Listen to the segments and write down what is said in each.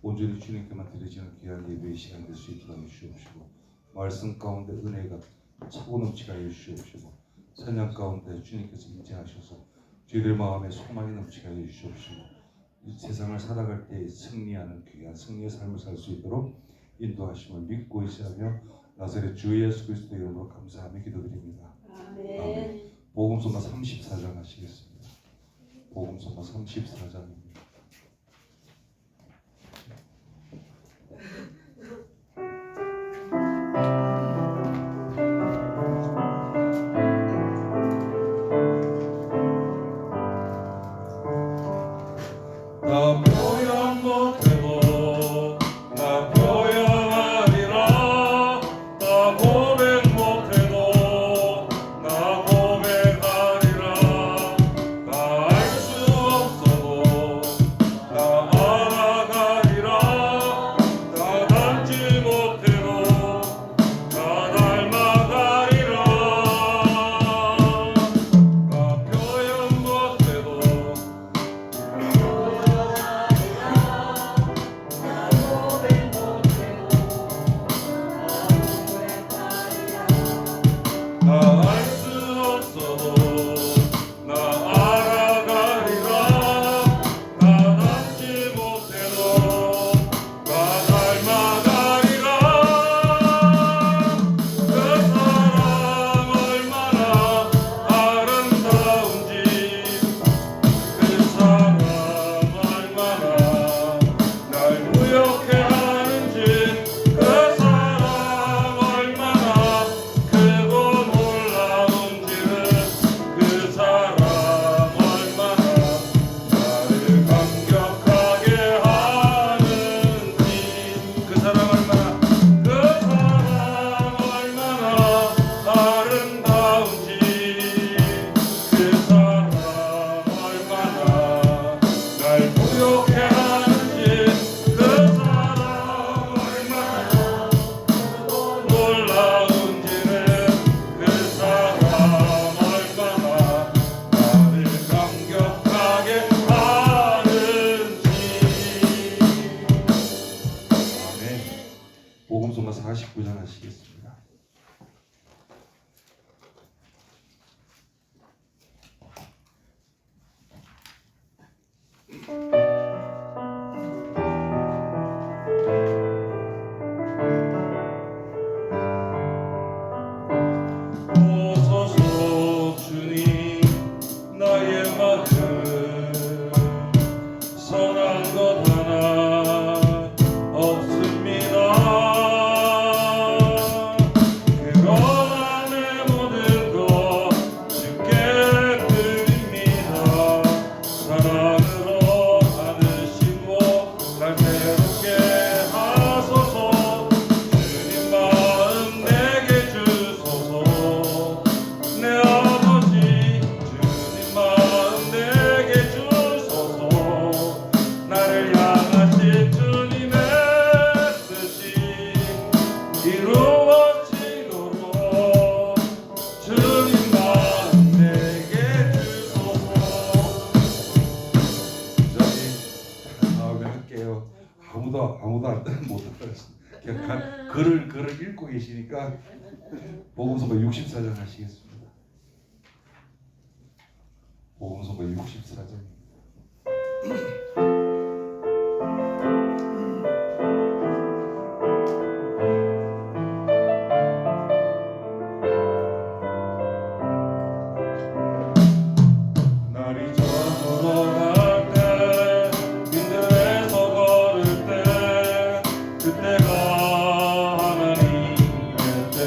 온전히 주님께만 드려지는 귀한 예배의 시간 될 수 있도록 하여 주옵시고, 말씀 가운데 은혜가 차고 넘치게 하여 주옵시고, 찬양 가운데 주님께서 임재하셔서 저희들 마음에 소망이 넘치게 하여 주옵시고, 이 세상을 살아갈 때 승리하는 귀한 승리의 삶을 살 수 있도록 인도하심을 믿고 의지하며 나사렛 주 예수 그리스도의 이름으로 감사하며 기도드립니다. 아멘. 복음서가 34장 하시겠습니다. 복음서가 34장입니다. 나 표현 못해도 나 표현하리라. 나 고백 못해도 나 고백하리라. 나 알 수 없어도 나 알아가리라. 나 닮지 못해도 나 닮아가리라. 나 표현 못해도 나 알 수 없어도 나 알아가리라. 나 닮지 못해도 나 닮아가리라. 그 사랑 얼마나 아름다운지, 그 사랑 얼마나 날 무욕해 하는지, 그 사랑 얼마나 크고 놀라운지를, 그 사랑 얼마나 나를 감격하게 하는지, 그 사랑 얼마나 아름다운지, 그 사랑 얼마나 날 무욕해 하는지, 그 사랑 얼마나 놀라운지를, 그 사랑 얼마나 나를 감격하게 하는지. 아멘. 복음서가 49장 하시겠습니다. 오소서 주님, 나의 마음 선한 것 하나 없습니다. 그러나 내 모든 것 주께 드립니다. 사랑으로 안으시고 날 새롭게 하소서. 주님 마음 내게 주소서. 내 아버지 주님 마음 내게 주소서. 나를 향하신 주님의 뜻이 이루어지도록 주님 마음 내게 주소서. 저희 다음에 할게요. 아무도 못 알아듣습니다. 그냥 글을 읽고 계시니까 복음서가 64장 하시겠습니다. 복음서가 64장입니다. 날이 저물어 갈 때, 빈들에서 걸을 때, 그때가 하나님의 때.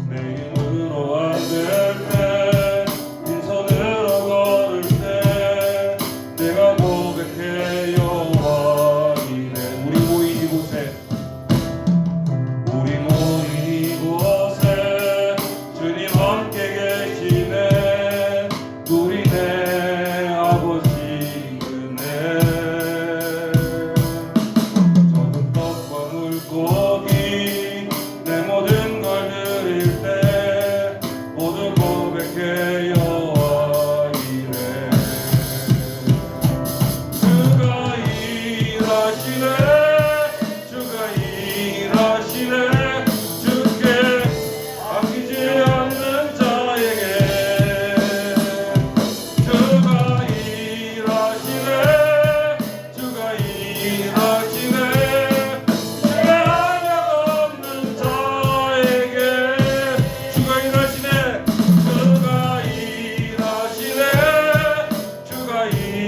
내 힘으로 안 될 때, 빈손으로 걸을 때,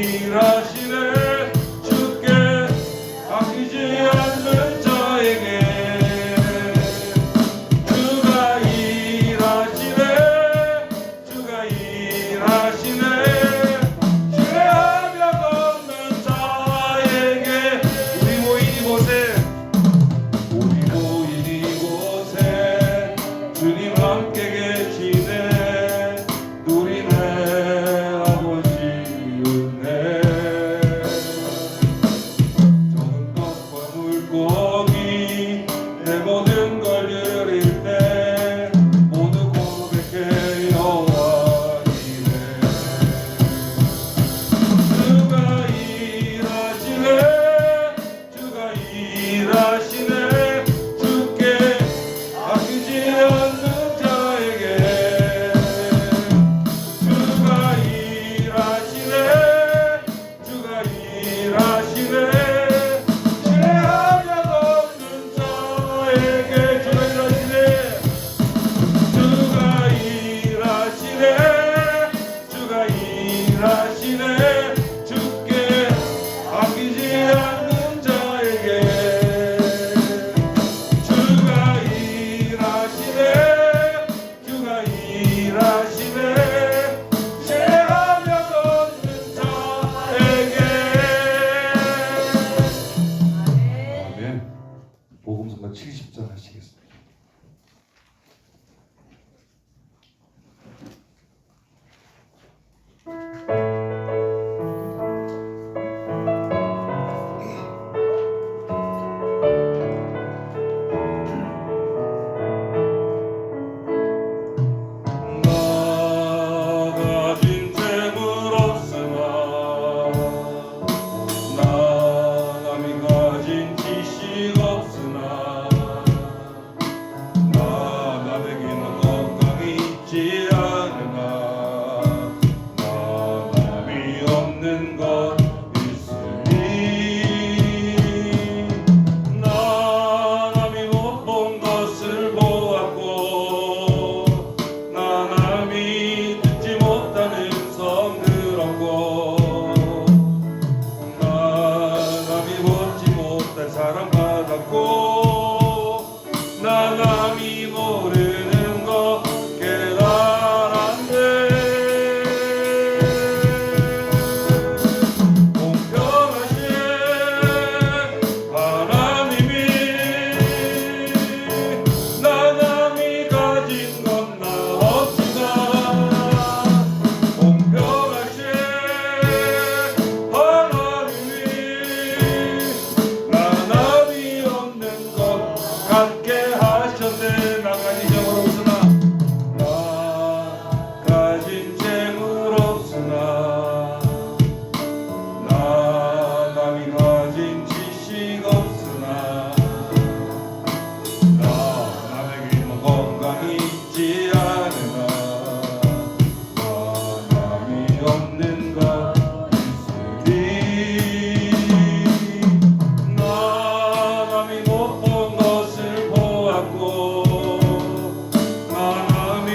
일하시네 주께 아끼지 않는 자에게 주가 일하시네 주가 일하시네 신뢰하며 걷는 자에게 우리 모인 이곳에 주님 함께 계시네 누리네 아버지 은혜 적은 것과 물고기 내 모든 걸 드릴 때 모두 고백해 여호와 이래 주가 일하시네 주가 일하시네 주께 아끼지 않는 자에게 주가 일하시네 주가 일하시네 신뢰하며 걷는 자에게 주가 일하시네 주가 일하시네 주가 일하시네 주께 아끼지 않는 자에게 주가 일하시네 주가 일하시네 신뢰하며 걷는 자에게 아멘. 복음성가 70장 하시겠습니다. 나 가진 재물 없으나 나 남이 가진 지식 없으나 나 남에게는 건강이 있지 않으나 나 남이 없는 것 있으니 나 남이 못 본 것을 보았고 나 남이 듣지 못하는 성 들었고 나 남이 보지 못할 사랑 받았고 나 남이 모르는 것 깨달았네 공평하신 하나님이 나 남이 가진 건 나 없지만 공평하신 하나님이 나 남이 없는 것 갖게 하셨네 나 가진 재물 없으나 나 가진 재물 없으나 나 남이 가진 지식 없으나 나 남에게는 건강이 있지 않으나 나 남이 없는 것 있으리 나 남이 못 본 것을 보았고 나 남이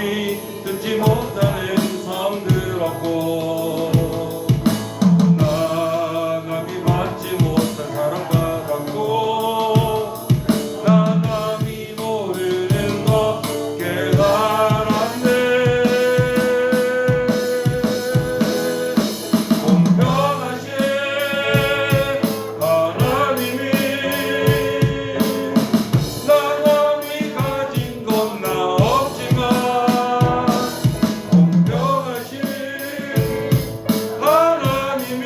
듣지 못하는 성 들었고 나 남이 받지 못한 사랑 받았고 나 남이 모르는 것 깨달았네 공평하신 하나님이 나 남이 가진 건 나 없지만 공평하신 하나님이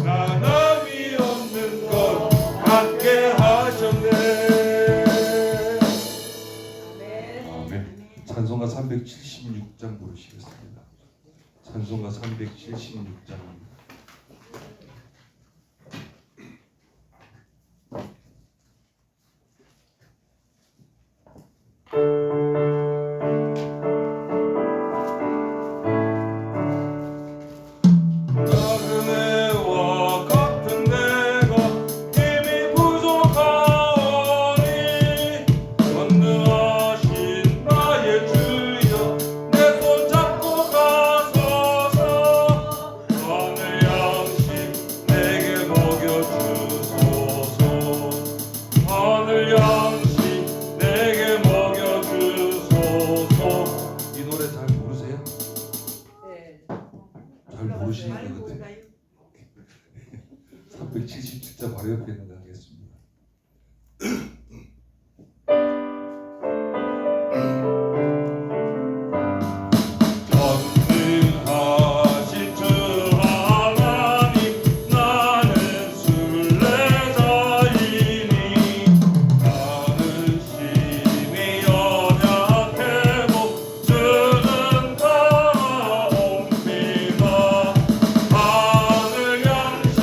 나 남이 없는 것 갖게 하셨네 아멘. 찬송가 376장 부르시겠습니다. 찬송가 376장입니다. 작은 애와 같은 내가 힘이 부족하오니 전능하신 나의 주여 내 손 잡고 가소서 그런가요? 377자 바로 옆에 있는 거 하겠습니다. 전능하신 주 하나님 나는 순례자이니 나는 심히 연약해도 주는 다옵니다. 하늘 양식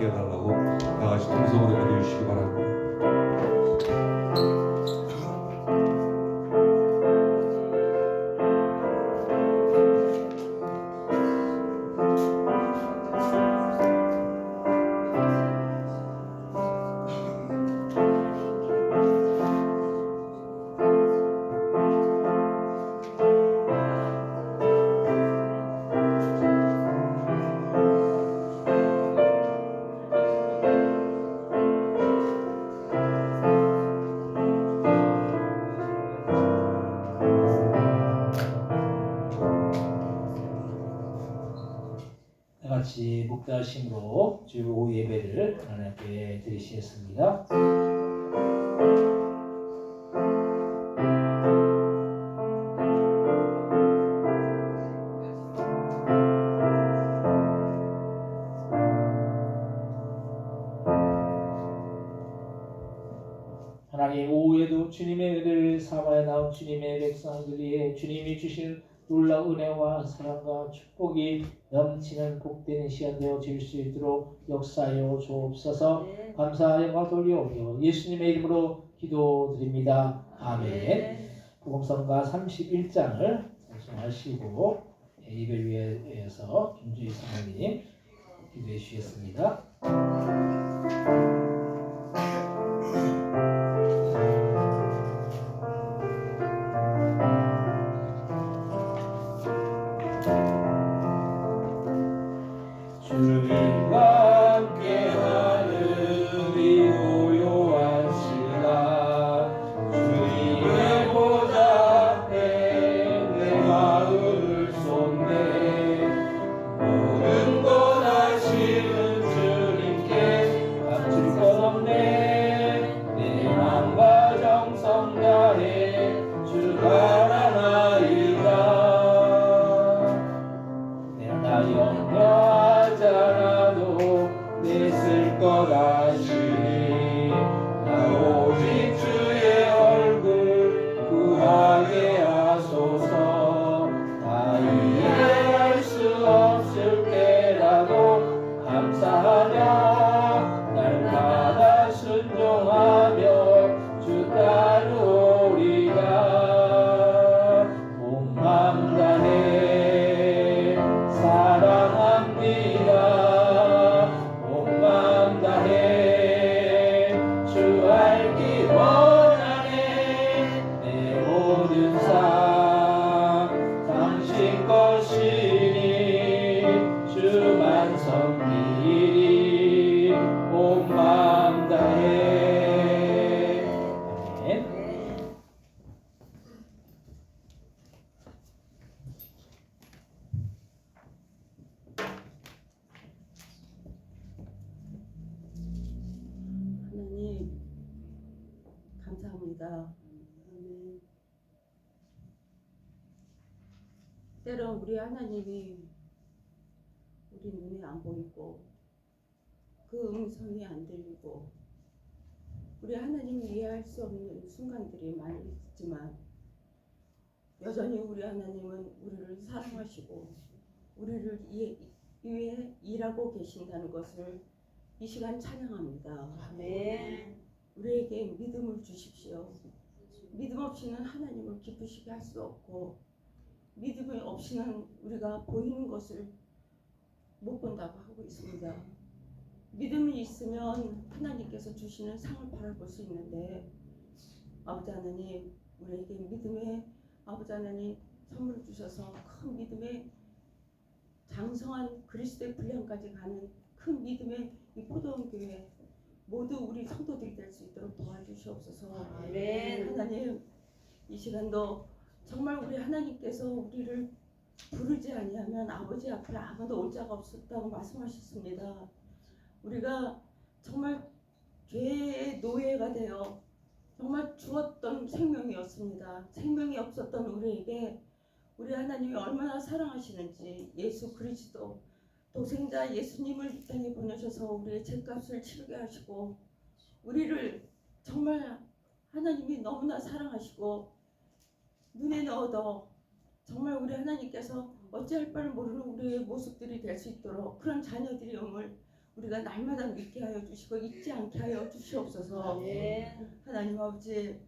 함께 해달라고 다 같이 동성으로 기도해 주시기 바랍니다. 같이 목다심으로 주일 오후 예배를 하나님께 드리시겠습니다. 하나님, 오후에도 주님의 은혜를 사모에 나온 주님의 백성들이 주님이 주신 놀라운 은혜와 사랑과 축복이 넘치는 복되는 시간 되어질 수 있도록 역사하여 주옵소서. 감사의 영광 돌려오며 예수님의 이름으로 기도드립니다. 아멘. 복음성가 31장을 찬송하시고 예배를 위해서 김주희 사모님 기도해 주시겠습니다. 주님과 함께하는 이 고요한 시간 주님의 보좌 앞에 내 마음을 쏟네 모든 것 아시는 주님께 감출 것 없네 내 마음과 정성 다해 주 바라나이다 내가 영원하잖아도 냈을 것 아시니 나 오직 주의 얼굴 구하게 하소서 다 이해할 수 없을 때라도 감사하며 날마다 순종하며 주 따르오리라 온 마음 다해 사랑합니다 온 마음 다해 주 알기 원하네 내 모든 삶 당신 것이니 주만 섬기리 온 마음 다해 아멘. 하나님 감사합니다. 아멘. 때론 우리 하나님이 우리 눈에 안 보이고 그 음성이 안 들리고 우리 하나님을 이해할 수 없는 순간들이 많이 있지만 여전히 우리 하나님은 우리를 사랑하시고 우리를 위해 일하고 계신다는 것을 이 시간 찬양합니다. 아멘. 우리에게 믿음을 주십시오. 믿음 없이는 하나님을 기쁘시게 할 수 없고 믿음 없이는 우리가 보이는 것을 못 본다고 하고 있습니다. 믿음이 있으면 하나님께서 주시는 상을 바라볼 수 있는데 아버지 하나님 우리에게 믿음의 아버지 하나님 선물을 주셔서 큰 믿음의 장성한 그리스도의 분량까지 가는 큰 믿음의 이 포도원 교회 모두 우리 성도들이 될 수 있도록 도와주시옵소서. 아멘. 하나님 이 시간도 정말 우리 하나님께서 우리를 부르지 아니하면 아버지 앞에 아무도 올 자가 없었다고 말씀하셨습니다. 우리가 정말 죄의 노예가 되어 정말 죽었던 생명이었습니다. 생명이 없었던 우리에게 우리 하나님이 얼마나 사랑하시는지 예수 그리스도 독생자 예수님을 이 땅에 보내셔서 우리의 죄값을 치르게 하시고 우리를 정말 하나님이 너무나 사랑하시고 눈에 넣어도 정말 우리 하나님께서 어찌할 바를 모르는 우리의 모습들이 될 수 있도록 그런 자녀들이 음을 우리가 날마다 믿게 하여 주시고 잊지 않게 하여 주시옵소서. 아멘. 하나님 아버지,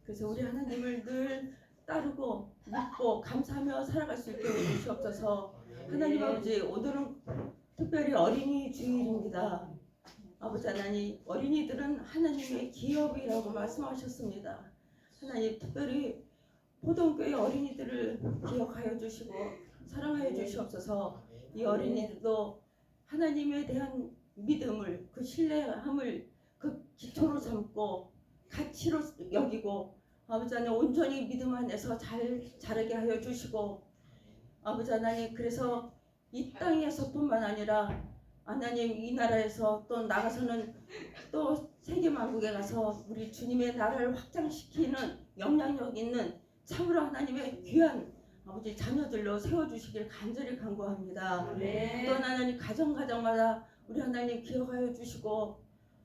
그래서 우리 하나님을 늘 따르고 믿고 감사하며 살아갈 수 있게 해 주시옵소서. 하나님 아버지, 오늘은 특별히 어린이 주일입니다. 아버지 하나님, 어린이들은 하나님의 기업이라고 말씀하셨습니다. 하나님, 특별히 포동교회 어린이들을 기억하여 주시고 사랑하여 주시옵소서. 이 어린이들도 하나님에 대한 믿음을, 그 신뢰함을 그 기초로 삼고 가치로 여기고 아버지 하나님 온전히 믿음 안에서 잘 자라게 하여 주시고 아버지 하나님, 그래서 이 땅에서뿐만 아니라 하나님 이 나라에서 또 나가서는 또 세계 만국에 가서 우리 주님의 나라를 확장시키는 영향력 있는 참으로 하나님의 귀한 아버지 자녀들로 세워주시길 간절히 간구합니다. 아멘. 또 하나님 가정마다 우리 하나님 기억하여 주시고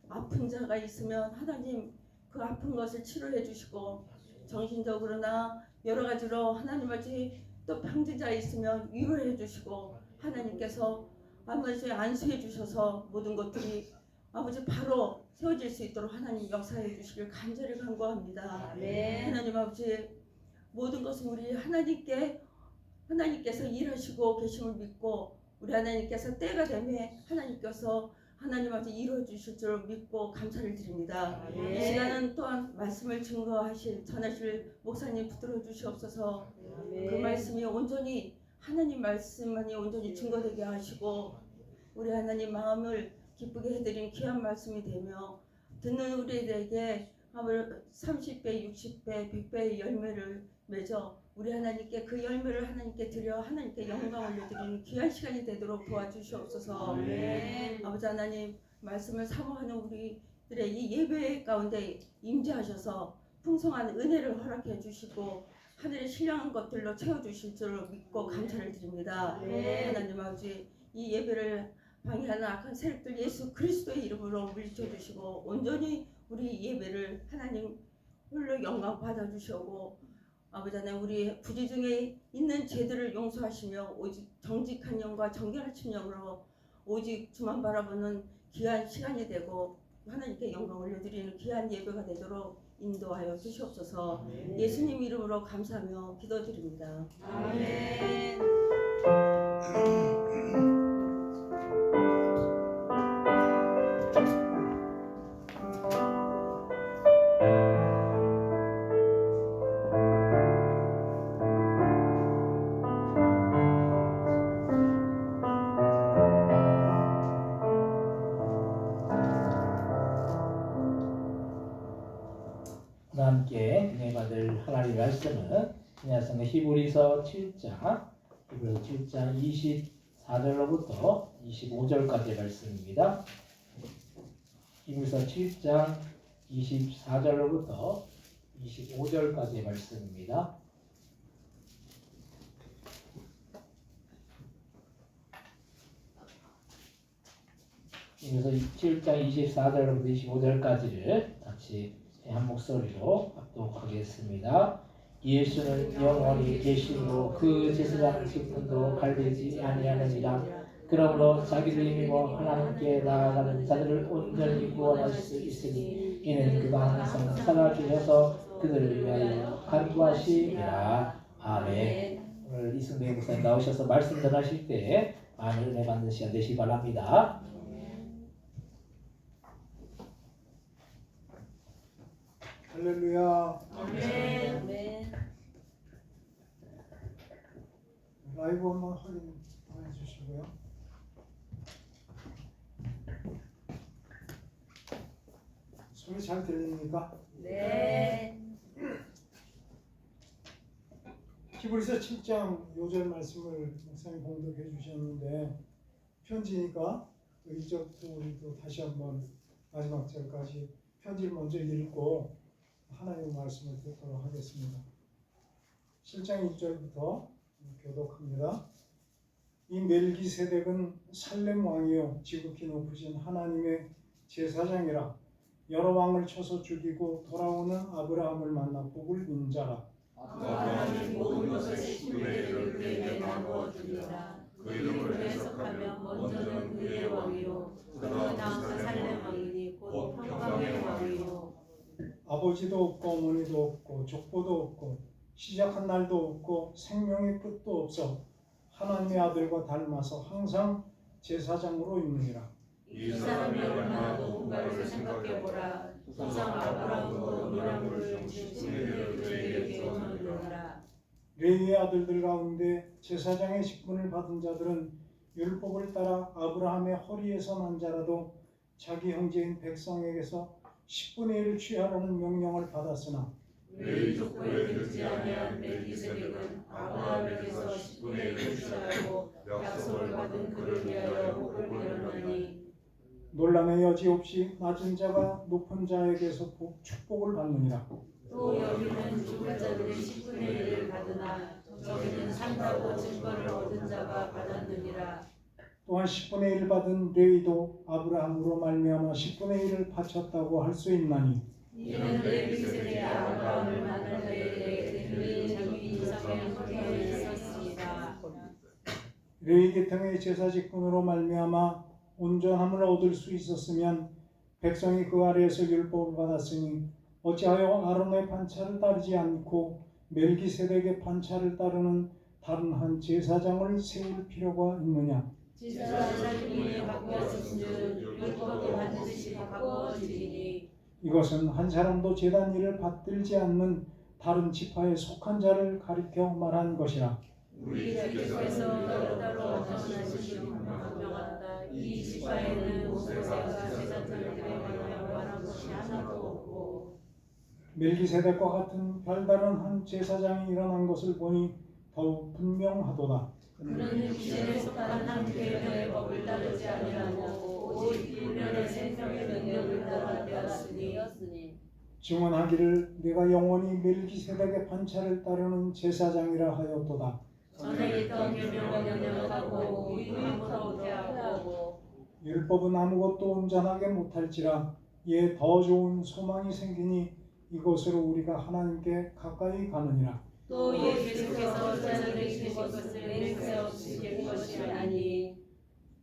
아픈 자가 있으면 하나님 그 아픈 것을 치료해 주시고 정신적으로나 여러 가지로 하나님 아버지 또 병진자 있으면 위로해 주시고 하나님께서 아버지 안수해 주셔서 모든 것들이 아버지 바로 세워질 수 있도록 하나님 역사해 주시길 간절히 간구합니다. 아멘. 하나님 아버지, 모든 것은 우리 하나님께서 일하시고 계심을 믿고 우리 하나님께서 때가 되면 하나님께서 하나님 아버지 이루어 주실 줄 믿고 감사를 드립니다. 아멘. 이 시간은 또한 말씀을 증거하실 전하실 목사님 붙들어 주시옵소서. 그 말씀이 온전히 하나님 말씀만이 온전히 증거되게 하시고 우리 하나님 마음을 기쁘게 해드린 귀한 말씀이 되며 듣는 우리들에게 30배, 60배, 100배의 열매를 맺어 우리 하나님께 그 열매를 하나님께 드려 하나님께 영광을 올려드리는 귀한 시간이 되도록 도와주시옵소서. 아멘. 아버지 하나님, 말씀을 사모하는 우리들의 이 예배 가운데 임재하셔서 풍성한 은혜를 허락해 주시고 하늘의 신령한 것들로 채워주실 줄 믿고 감사를 드립니다. 아멘. 하나님 아버지, 이 예배를 방해하는 악한 세력들 예수 그리스도의 이름으로 물리쳐주시고 온전히 우리 예배를 하나님 홀로 영광 받아주시고 아버지 하나님, 우리 부지 중에 있는 죄들을 용서하시며 오직 정직한 영과 정결한 심령으로 오직 주만 바라보는 귀한 시간이 되고 하나님께 영광 올려드리는 귀한 예배가 되도록 인도하여 주시옵소서. 예수님 이름으로 감사하며 기도드립니다. 아멘. 함께 은혜 받을 하나님의 말씀은 그냥 히브리서 7장 24절로부터 25절까지의 말씀입니다. 히브리서 7장 24절로부터 25절까지의 말씀입니다. 히브리서 7장 24절로부터 25절까지를 같이 한 목소리로 합독하겠습니다. 예수는 영원히 계시므로 그 제사장 직분도 갈리지 아니하느니라. 그러므로 자기를 힘입어 하나님께 나아가는 자들을 온전히 구원할 수 있으니 이는 그가 항상 살아주셔서 그들을 위하여 간구하시리라. 아멘. 오늘 이승배 목사님 나오셔서 말씀 전하실 때 많은 은혜 받는 시간 되시기 바랍니다. 할렐루야. 아멘. 아멘. 라이브 한번 확인해 주시고요. 소리 잘 들립니까? 네. 히브리서 7장 요절 말씀을 목사님 봉독해 주셨는데 편지니까 2절부터 우리도 다시 한번 마지막 절까지 편지를 먼저 읽고 하나님의 말씀을 듣도록 하겠습니다. 7장 1절부터 교독합니다. 이 멜기세덱은 살렘 왕이요 지극히 높으신 하나님의 제사장이라. 여러 왕을 쳐서 죽이고 돌아오는 아브라함을 만나 복을 빈 자라. 하나님 모든 것을 10분의 1을 그에게 나누어 주리라. 그 이름을 해석하면 먼저는 그의 왕이요 그 아버지도 없고 어머니도 없고 족보도 없고 시작한 날도 없고 생명의 끝도 없어 하나님의 아들과 닮아서 항상 제사장으로 있느니라. 이 사람이 얼마나 높은가를 생각해보라. 조상 아브라함도 노량물을 중심으로 그에게 전하노라. 레위의 아들들 가운데 제사장의 직분을 받은 자들은 율법을 따라 아브라함의 허리에서 난 자라도 자기 형제인 백성에게서 10분의 1을 취하라는 명령을 받았으나 레위 족보에 들지 아니한 멜기세덱은 아브라함에게서 10분의 1을 취하고 약속을 받은 그를 위하여 복을 빌었나니 논란의 여지 없이 낮은 자가 높은 자에게서 축복을 받느니라. 또 여기는 죽은 자들의 10분의 1을 받으나 저기는 산다고 증거를 얻은 자가 받았느니라. 또한 10분의 1 받은 레위도 아브라함으로 말미암아 10분의 1을 바쳤다고 할 수 있나니 이는 멜기세덱이 아브라함을 만날 때에 그는 자기 조상의 허리에 있었습니다. 레위 계통의 제사 직분으로 말미암아 온전함을 얻을 수 있었으면 백성이 그 아래에서 율법을 받았으니 어찌하여 아론의 판차를 따르지 않고 멜기세덱의 판차를 따르는 다른 한 제사장을 세울 필요가 있느냐. 제사장이 바뀌었은즉 율법도 반드시 바꿔지리니 이것은 한 사람도 제단 일을 받들지 않는 다른 지파에 속한 자를 가리켜 말한 것이라. 우리 주께서 따로따로 정하신 분명하다. 이 지파에는 모세가 제사장들에 관하여 말한 것이 하나도 없고 멜기세덱과 같은 별다른 한 제사장이 일어난 것을 보니 더욱 분명하도다. 그는 기존에 속한 한 계명의 법을 따르지 아니하고 오직 일면의 생명의 능력을 따라 되었으니 증언하기를 내가 영원히 멜기세덱의 판차를 따르는 제사장이라 하였도다. 전에 있던 계명을 영영하고 위임으로 대하고 율법은 아무것도 온전하게 못할지라 이에 더 좋은 소망이 생기니 이것으로 우리가 하나님께 가까이 가느니라. 또 예수께서 자녀를 주신 것을 맹세 없이 될 것이 아니니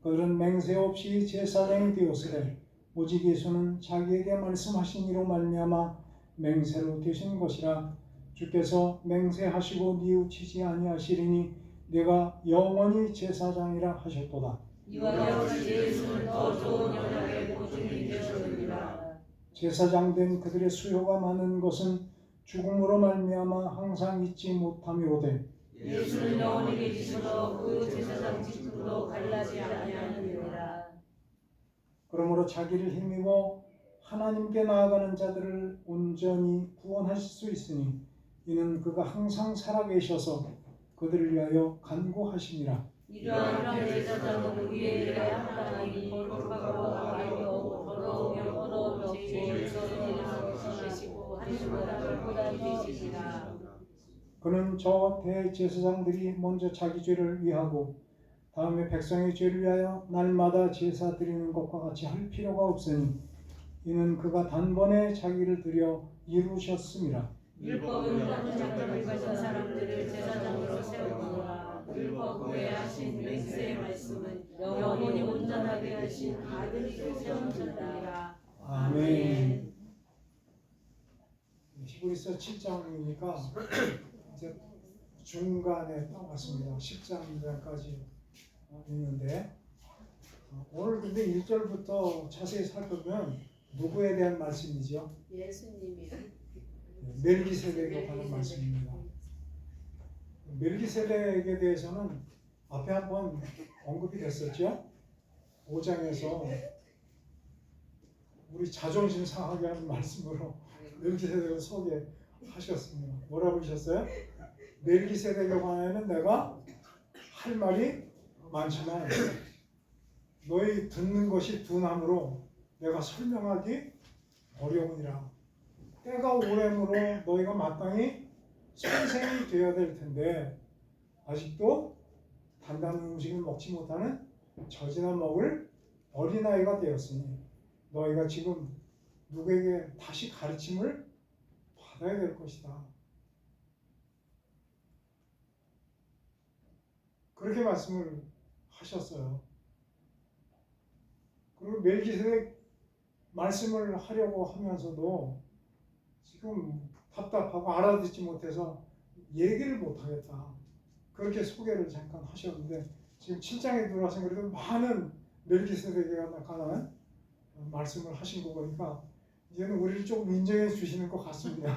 그들은 맹세 없이 제사장이 되었으되 오직 예수는 자기에게 말씀하신 이로 말미암아 맹세로 되신 것이라. 주께서 맹세하시고 뉘우치지 아니하시리니 내가 영원히 제사장이라 하셨도다. 이와 같이 예수는 더 좋은 연약의 보증이 되었느니라. 제사장 된 그들의 수요가 많은 것은 죽음으로 말미암아 항상 잊지 못함이로되 예수는 영원히 계시므로 그 제사장 직분도 갈라지 아니하느니라. 그러므로 자기를 힘입어 하나님께 나아가는 자들을 온전히 구원하실 수 있으니 이는 그가 항상 살아계셔서 그들을 위하여 간구하시니라. 이러한 제사장은 위에 일에 합당하니 거룩하고 아름다우고 더러우며 더러우며 죄에서 벗어나시고 하늘보다 별보다 되시니라. 그는 저 대제사장들이 먼저 자기 죄를 위하고 다음에 백성의 죄를 위하여 날마다 제사 드리는 것과 같이 할 필요가 없으니 이는 그가 단번에 자기를 드려 이루셨음이라. 율법은 같은 장점을 가진 사람들을 제사장으로 세우거나 율법 외에 하신 맹세의 말씀은 영원히 온전하게 하신 아들을 세우느니라. 아멘. 히브리서 7장이니까 이제 중간에 딱 왔습니다. 10장까지 있는데 오늘 근데 1절부터 자세히 살펴보면 누구에 대한 말씀이죠? 예수님이요. 멜기세덱에 관한 말씀입니다. 멜기세덱에 대해서는 앞에 한번 언급이 됐었죠. 5장에서 우리 자존심 상하게 하는 말씀으로 멜기세덱을 소개하셨습니다. 뭐라고 하셨어요? 멜기세덱에 관해는 내가 할 말이 많지만 너희 듣는 것이 둔함으로 내가 설명하기 어려우니라. 때가 오래므로 너희가 마땅히 선생이 되어야 될 텐데 아직도 단단한 음식을 먹지 못하는 젖이나 먹을 어린아이가 되었으니 너희가 지금 누구에게 다시 가르침을 받아야 될 것이다. 그렇게 말씀을 하셨어요. 그리고 멜기세덱 말씀을 하려고 하면서도 지금 답답하고 알아듣지 못해서 얘기를 못하겠다. 그렇게 소개를 잠깐 하셨는데 지금 7장에 들어와서 그래도 많은 멜기세덱에 관한 말씀을 하신 거 보니까 이제는 우리를 조금 인정해 주시는 것 같습니다.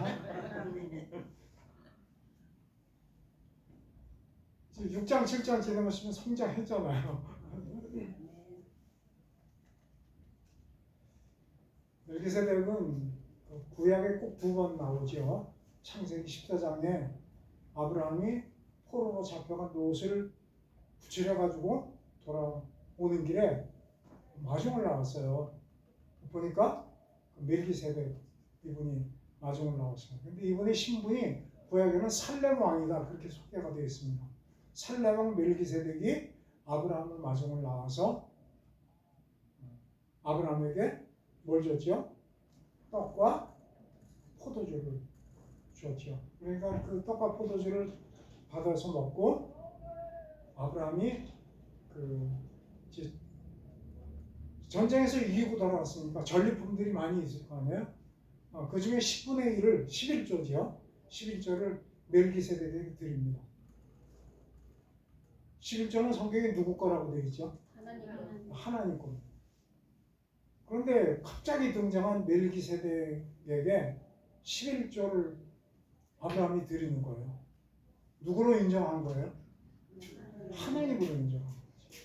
6장, 7장 지나가시면 성장했잖아요. 멜기세덱은 구약에 꼭 2번 나오죠. 창세기 14장에 아브라함이 포로로 잡혀간 롯을 구출해가지고 돌아오는 길에 마중을 나왔어요. 보니까 멜기세덱 이분이 마중을 나왔습니다. 근데 이분의 신분이 구약에는 살렘 왕이다 그렇게 소개가 되어 있습니다. 살렘 왕 멜기세덱이 아브라함을 마중을 나와서 아브라함에게 뭘 줬죠? 떡과 포도주를 줬죠. 그러니까 그 떡과 포도주를 받아서 먹고 아브라함이 이제 전쟁에서 이기고 돌아왔으니까 전리품들이 많이 있을 거 아니에요. 그 중에 10분의 1을 11조죠. 11조를 멜기세덱에게 드립니다. 11조는 성경에 누구 거라고 되어 있죠? 하나님 거. 그런데 갑자기 등장한 멜기세덱에게 11조를 아브라함이 드리는 거예요. 누구로 인정한 거예요? 하나님으로 인정한 거죠.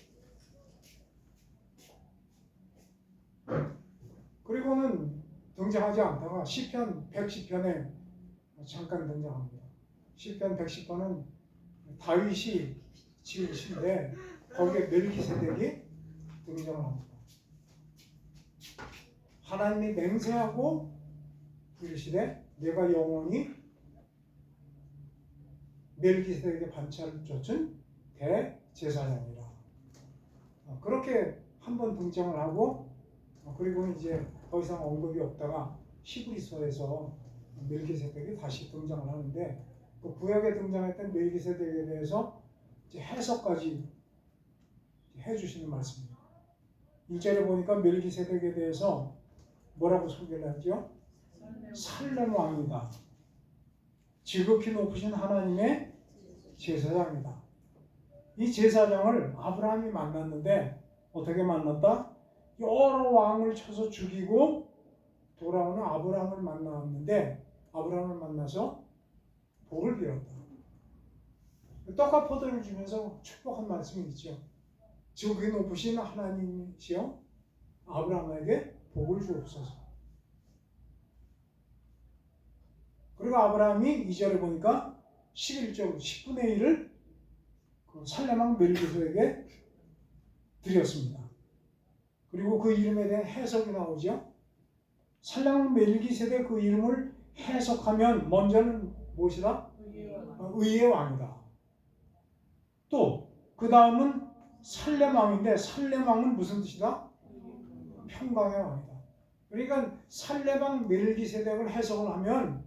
그리고는 등장하지 않다가 시편 110편에 잠깐 등장합니다. 시편 110편은 다윗이 지은 시인데 거기에 멜기세덱이 등장을 합니다. 하나님이 맹세하고 이르시되 내가 영원히 멜기세덱에게 반차를 쫓은 대제사장이라. 그렇게 한번 등장을 하고 그리고 이제 더 이상 언급이 없다가 히브리서에서 멜기세덱이 다시 등장을 하는데 그 구약에 등장했던 멜기세덱에 대해서 이제 해석까지 해주시는 말씀입니다. 1절에 보니까 멜기세덱에 대해서 뭐라고 소개를 하죠? 살렘 왕이다. 지극히 높으신 하나님의 제사장이다. 이 제사장을 아브라함이 만났는데 어떻게 만났다? 여러 왕을 쳐서 죽이고 돌아오는 아브라함을 만났는데 아브라함을 만나서 복을 빌었다. 떡과 포도를 주면서 축복한 말씀이 있죠. 지극히 높으신 하나님이시여 아브라함에게 복을 주옵소서. 그리고 아브라함이 2절에 보니까 11조 10분의 1을 그 살렘 왕 멜기세덱에게 드렸습니다. 그리고 그 이름에 대한 해석이 나오죠. 살렘 왕 멜기세덱 그 이름을 해석하면 먼저는 무엇이다? 의의 왕이다. 또 그 다음은 살렘 왕인데 살렘 왕은 무슨 뜻이다? 평강의 왕이다. 그러니까 살렘 왕 멜기세덱을 해석을 하면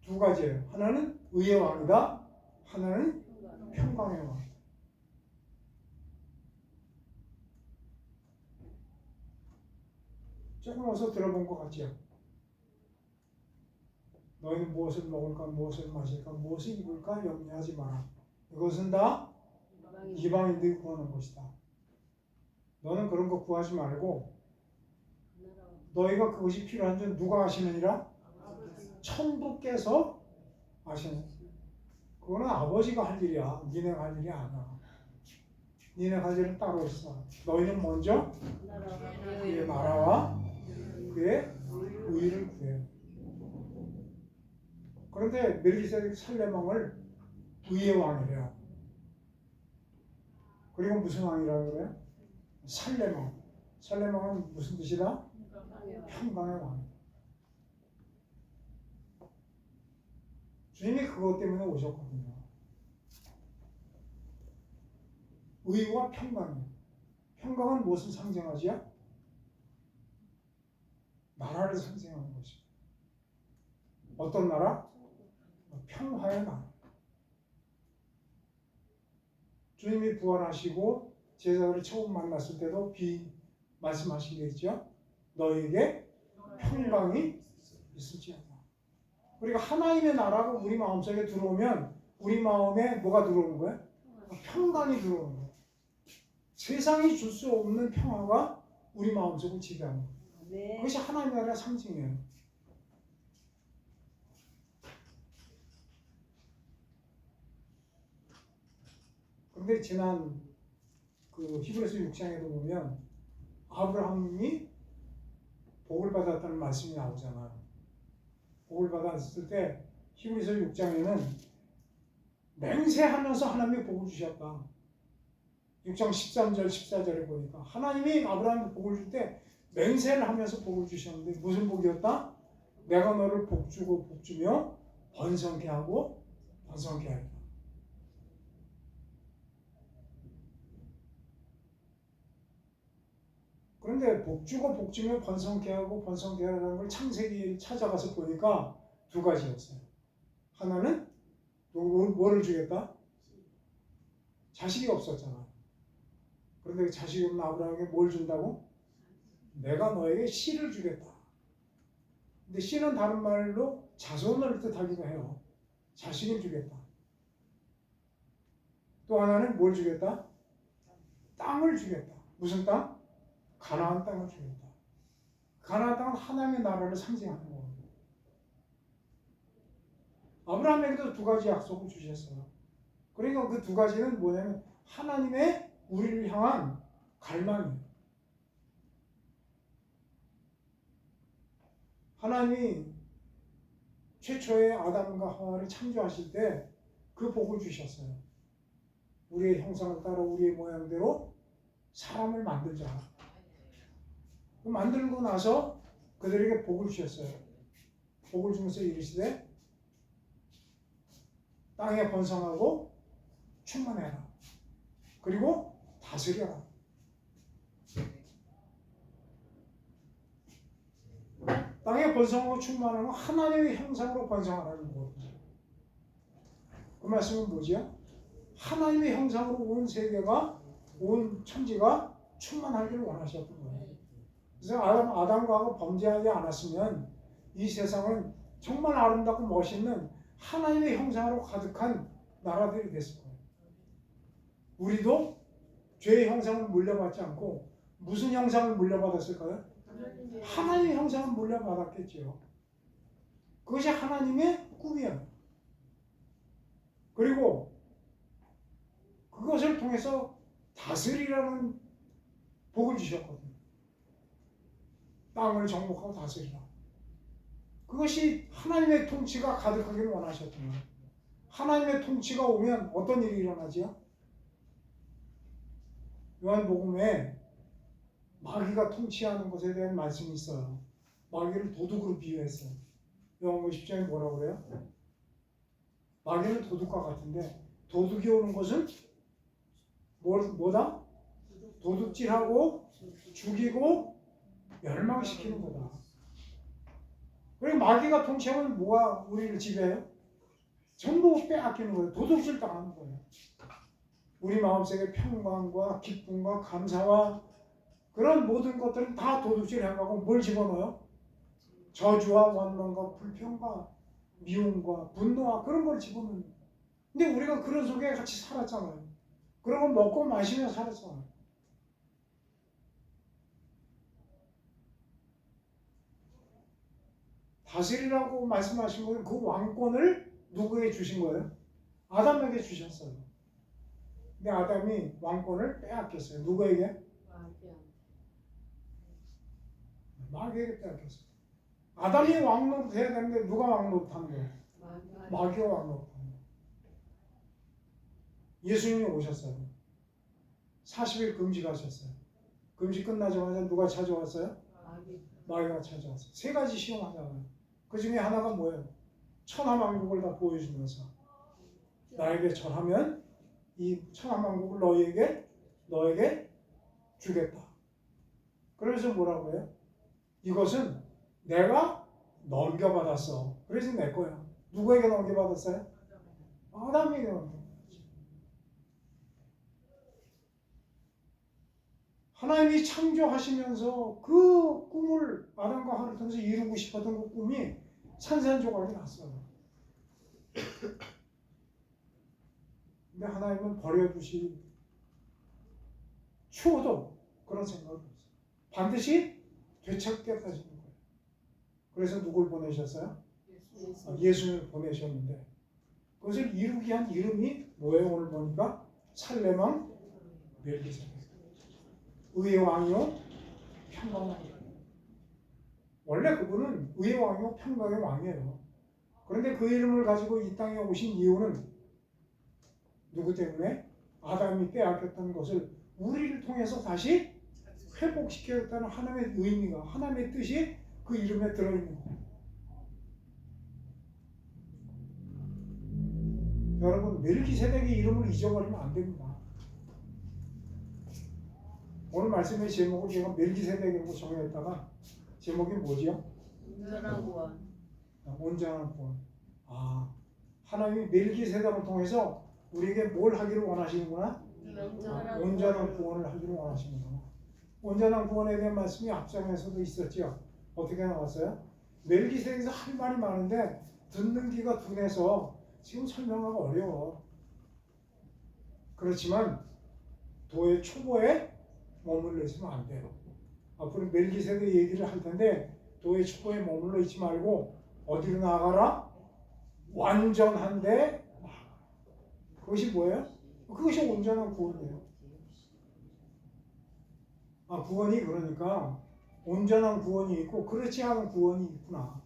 두 가지예요. 하나는 의의 왕이다. 하나는 평강의 왕이다. 조금 어서 들어본 것 같죠? 너희는 무엇을 먹을까, 무엇을 마실까, 무엇을 입을까 염려하지 마라. 이것은 다 이방인들이 구하는 것이다. 너는 그런 거 구하지 말고 너희가 그것이 필요한 줄 누가 아시느니라? 천부께서 아시는. 그거는 아버지가 할 일이야. 니네 할 일이 아니야. 니네 할 일은 따로 있어. 너희는 먼저 그의 나라와 그의 의를 구해. 그런데 멜기세덱 살렘 왕을 의의 왕이래요. 그리고 무슨 왕이라고 그래요? 살렘 왕. 살렘 왕은 무슨 뜻이다? 평강의 왕. 주님이 그것 때문에 오셨거든요. 의와 평강. 평강은 무엇을 상징하지요? 나라를 상징하는 것입니다. 어떤 나라? 평화의 나라. 주님이 부활하시고 제자들을 처음 만났을 때도 말씀하신 게 있죠. 너에게 평강이 있을지어다. 그러니까 하나님의 나라가 우리 마음속에 들어오면 우리 마음에 뭐가 들어오는 거야? 평강이 들어오는 거야. 세상이 줄 수 없는 평화가 우리 마음속을 지배하는 거야. 그것이 하나님의 나라의 상징이에요. 그런데 지난 그 히브리서 6장에도 보면 아브라함이 복을 받았다는 말씀이 나오잖아요. 복을 받았을 때 히브리서 6장에는 맹세하면서 하나님이 복을 주셨다. 6장 13절 14절에 보니까 하나님이 아브라함에게 복을 줄 때 맹세를 하면서 복을 주셨는데 무슨 복이었다? 내가 너를 복주고 복주며 번성케 하고 번성케 하리라. 그런데 복주고 복주며 번성케 하고 번성케 하라는 걸 창세기 찾아가서 보니까 두 가지였어요. 하나는 뭐를 주겠다? 자식이 없었잖아. 그런데 자식이 없는 아브라함에게 뭘 준다고? 내가 너에게 씨를 주겠다. 근데 씨는 다른 말로 자손을 뜻하기도 해요. 자식을 주겠다. 또 하나는 뭘 주겠다? 땅을 주겠다. 무슨 땅? 가나안 땅을 주겠다. 가나안 땅은 하나님의 나라를 상징하는 거예요. 아브라함에게도 두 가지 약속을 주셨어요. 그러니까 그 두 가지는 뭐냐면 하나님의 우리를 향한 갈망이에요. 하나님이 최초의 아담과 하와를 창조하실 때 그 복을 주셨어요. 우리의 형상을 따라 우리의 모양대로 사람을 만들자. 만들고 나서 그들에게 복을 주셨어요. 복을 주면서 이르시되 땅에 번성하고 충만해라. 그리고 다스려라. 땅에 번성하고 충만하고 하나님의 형상으로 번성하라는 거거든요. 그 말씀은 뭐죠? 하나님의 형상으로 온 세계가, 온 천지가 충만하기를 원하셨던 거예요. 그래서 아담과 하와 범죄하지 않았으면 이 세상은 정말 아름답고 멋있는 하나님의 형상으로 가득한 나라들이 됐을 거예요. 우리도 죄의 형상을 물려받지 않고 무슨 형상을 물려받았을까요? 하나님의 형상을 물려받았겠죠. 그것이 하나님의 꿈이에요. 그리고 그것을 통해서 다스리라는 복을 주셨거든요. 땅을 정복하고 다스리라. 그것이 하나님의 통치가 가득하기를 원하셨던 거예요. 하나님의 통치가 오면 어떤 일이 일어나지요? 요한복음에 마귀가 통치하는 것에 대한 말씀이 있어요. 마귀를 도둑으로 비유했어요. 요한복음 10장에 뭐라고 그래요? 마귀는 도둑과 같은데 도둑이 오는 것은 뭐다? 도둑질하고 죽이고 멸망시키는 거다. 그리고 마귀가 통치하면 뭐가 우리를 지배해요? 전부 빼앗기는 거예요. 도둑질 당하는 거예요. 우리 마음속에 평강과 기쁨과 감사와 그런 모든 것들은 다 도둑질 해가고 뭘 집어넣어요? 저주와 원망과 불평과 미움과 분노와 그런 걸 집어넣는 거예요. 근데 우리가 그런 속에 같이 살았잖아요. 그런 거 먹고 마시며 살았잖아요. 다스리라고 말씀하신 거는 그 왕권을 누구에게 주신 거예요? 아담에게 주셨어요. 근데 아담이 왕권을 빼앗겼어요. 누구에게? 마귀에게 빼앗겼어요. 아담이 왕노릇 해야 되는데 누가 왕노릇 하는 거예요? 마귀가 왕노릇 하는 거예요. 예수님이 오셨어요. 40일 금식하셨어요. 금식 끝나자마자 누가 찾아왔어요? 마귀가 찾아왔어요. 세 가지 시험하잖아요. 그 중에 하나가 뭐예요? 천하만국을 다 보여주면서 나에게 절하면 이 천하만국을 너에게 주겠다. 그래서 뭐라고 해요? 이것은 내가 넘겨받았어. 그래서 내 거야. 누구에게 넘겨받았어요? 아담에게 넘겨받았어요. 하나님이 창조하시면서 그 꿈을 아담과 하와를 통해서 이루고 싶었던 그 꿈이 산산조각이 났어요. 근데 하나님은 버려두시 추워도 그런 생각이 없어요. 반드시 되찾게 하시는 거예요. 그래서 누굴 보내셨어요? 예수님을 보내셨는데 그것을 이루기 위한 이름이 뭐예요? 오늘 보니까 살레망 멜기세덱. 의의 왕이요 평강의 왕. 원래 그분은 의의 왕이요 평강의 왕이에요. 그런데 그 이름을 가지고 이 땅에 오신 이유는 누구 때문에? 아담이 빼앗겼던 것을 우리를 통해서 다시 회복시켰다는 하나님의 의미가, 하나님의 뜻이 그 이름에 들어있는 거예요. 여러분, 멜기세덱의 이름을 잊어버리면 안 됩니다. 오늘 말씀의 제목을 제가 멜기세덱이라고 정했다가 제목이 뭐지요? 온전한 구원. 온전한 구원. 하나님이 멜기세덱을 통해서 우리에게 뭘 하기를 원하시는구나? 온전한 구원을 하기를 원하시는구나. 온전한 구원에 대한 말씀이 앞장에서도 있었죠. 어떻게 나왔어요? 멜기세덱에서 할 말이 많은데 듣는 귀가 둔해서 지금 설명하기 어려워. 그렇지만 도의 초보에 머물러 있으면 안 돼요. 앞으로 멜기세덱 얘기를 할 텐데 도의 초보에 머물러 있지 말고 어디로 나가라? 완전한데 그것이 뭐예요? 그것이 온전한 구원이에요. 구원이 그러니까 온전한 구원이 있고 그렇지 않은 구원이 있구나.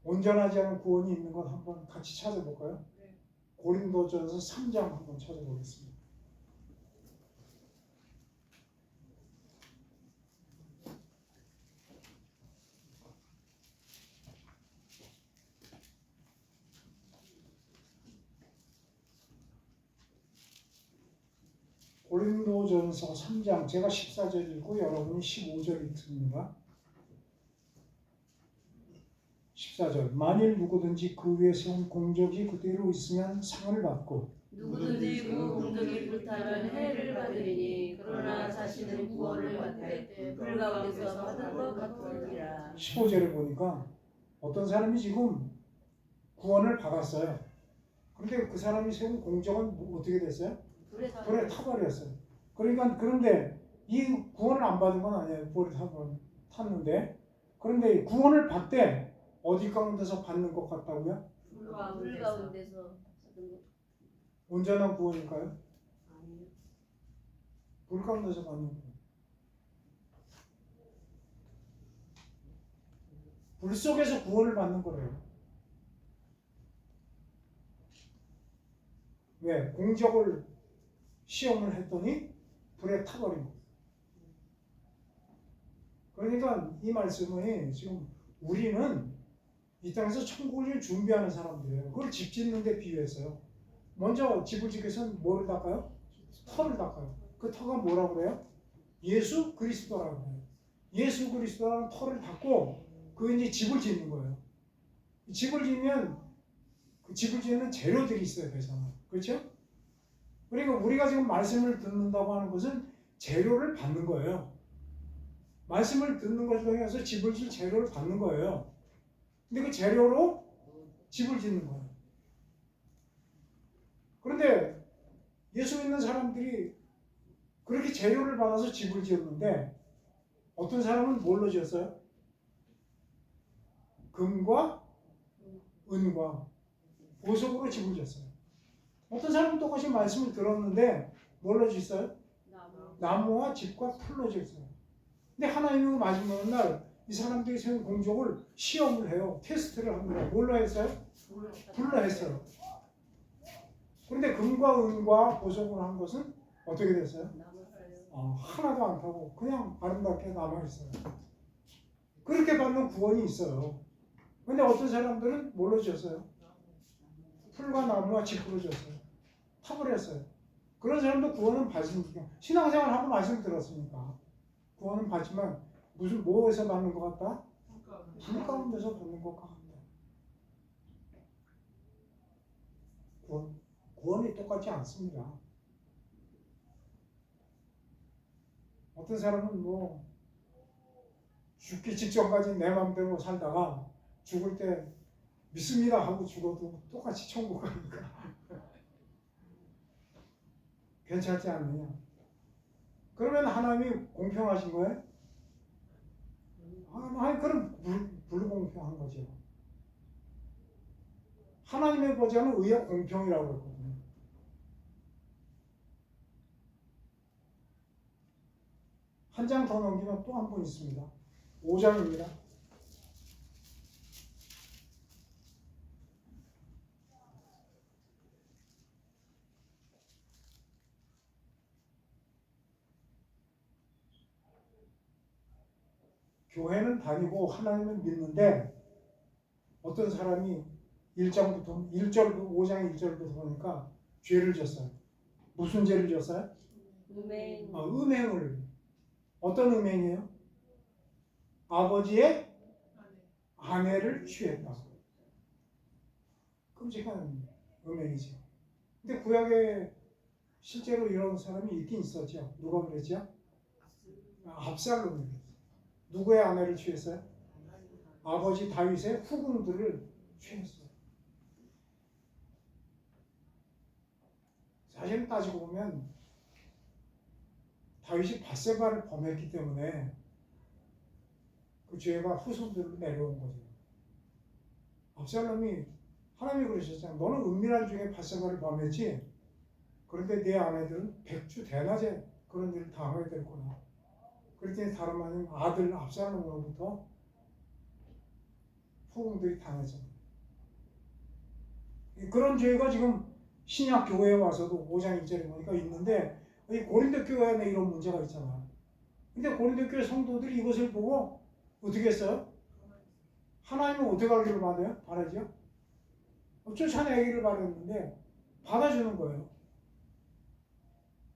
온전하지 않은 구원이 있는 것 한번 같이 찾아볼까요? 고린도전서 3장 한번 찾아보겠습니다. 고린도전서 3장 제가 14절 읽고 여러분이 15절 읽습니다. 14절 만일 누구든지 그 위에 세운 공적이 그대로 있으면 상을 받고 누구든지 그 공적이 불타면 해를 받으리니 그러나 자신은 구원을 받되 불 가운데서 받은 것 같으리라. 15절에 보니까 어떤 사람이 지금 구원을 받았어요. 그런데 그 사람이 세운 공적은 어떻게 됐어요? 불에 타버렸어요. 그런데 이 구원을 안 받은 건 아니에요. 불에 탔는데 그런데 구원을 받되 어디 가운데서 받는 것 같다고요? 불 가운데서 온전한 구원일까요? 불 가운데서 받는 거예요. 불 속에서 구원을 받는 거래요. 왜? 공적을 시험을 했더니 불에 타버린 거예요. 그러니까 이 말씀은 지금 우리는 이 땅에서 천국을 준비하는 사람들이에요. 그걸 집 짓는 데 비유했어요. 먼저 집을 짓기 위해서는 뭐를 닦아요? 터를 닦아요. 그 터가 뭐라고 그래요? 예수 그리스도라고 해요. 예수 그리스도라는 터를 닦고 그 이제 집을 짓는 거예요. 집을 짓면 그 집을 짓는 재료들이 있어야 되잖아요. 그렇죠? 그러니까 우리가 지금 말씀을 듣는다고 하는 것은 재료를 받는 거예요. 말씀을 듣는 것을 통해서 집을 질 재료를 받는 거예요. 근데 그 재료로 집을 짓는 거예요. 그런데 예수 믿는 사람들이 그렇게 재료를 받아서 집을 지었는데 어떤 사람은 뭘로 지었어요? 금과 은과 보석으로 집을 지었어요. 어떤 사람은 똑같이 말씀을 들었는데 뭘로 지었어요? 나무와 집과 풀로 지었어요. 근데 하나님은 마지막 날 이 사람들이 세운 공적을 시험을 해요. 테스트를 합니다. 뭘로 했어요? 불로 했어요. 그런데 금과 은과 보석으로 한 것은 어떻게 됐어요? 하나도 안 타고 그냥 아름답게 남아있어요. 그렇게 받는 구원이 있어요. 그런데 어떤 사람들은 뭘로 지었어요? 풀과 나무와 집으로 지었어요. 타버렸어요. 그런 사람도 구원은 받습니까? 신앙생활하고 말씀 들었으니까 구원은 받지만 무슨 뭐에서 받는 것 같다? 불 가운데서 받는 것 같다. 구원이 똑같지 않습니다. 어떤 사람은 죽기 직전까지 내 마음대로 살다가 죽을 때 믿습니다 하고 죽어도 똑같이 천국 가니까 괜찮지 않느냐? 그러면 하나님이 공평하신 거예요? 아니 그럼 불공평한 거죠. 하나님의 보좌는 의의 공평이라고 했거든요. 한 장 더 넘기면 또 한 분 있습니다. 5장입니다. 교회는 다니고 하나님은 믿는데 어떤 사람이 5장 1절부터 보니까 죄를 졌어요. 무슨 죄를 졌어요? 음행. 음행을. 어떤 음행이에요? 아버지의 아내를 취했다. 끔찍한 음행이죠. 근데 구약에 실제로 이런 사람이 있긴 있었죠. 누가 그랬죠? 압살롬이 그랬어요. 누구의 아내를 취했어요? 아버지 다윗의 후궁들을 취했어요. 사실 따지고 보면 다윗이 밧세바를 범했기 때문에 그 죄가 후손들로 내려온 거죠. 압살롬이 하나님이 그러셨잖아요. 너는 은밀한 중에 밧세바를 범했지. 그런데 네 아내들은 백주 대낮에 그런 일을 당하게 될 거다. 그랬더니 다름 아닌 아들 압살롬으로부터 후궁들이 당했잖아요. 그런 죄가 지금 신약 교회에 와서도 5장 1절에 보니까 있는데 이 고린도 교회 안에 이런 문제가 있잖아요. 근데 고린도 교회 성도들이 이것을 보고 어떻게 했어요? 하나님은 어떻게 하기를 바라죠? 쫓아내기를 바랐는데 받아주는 거예요.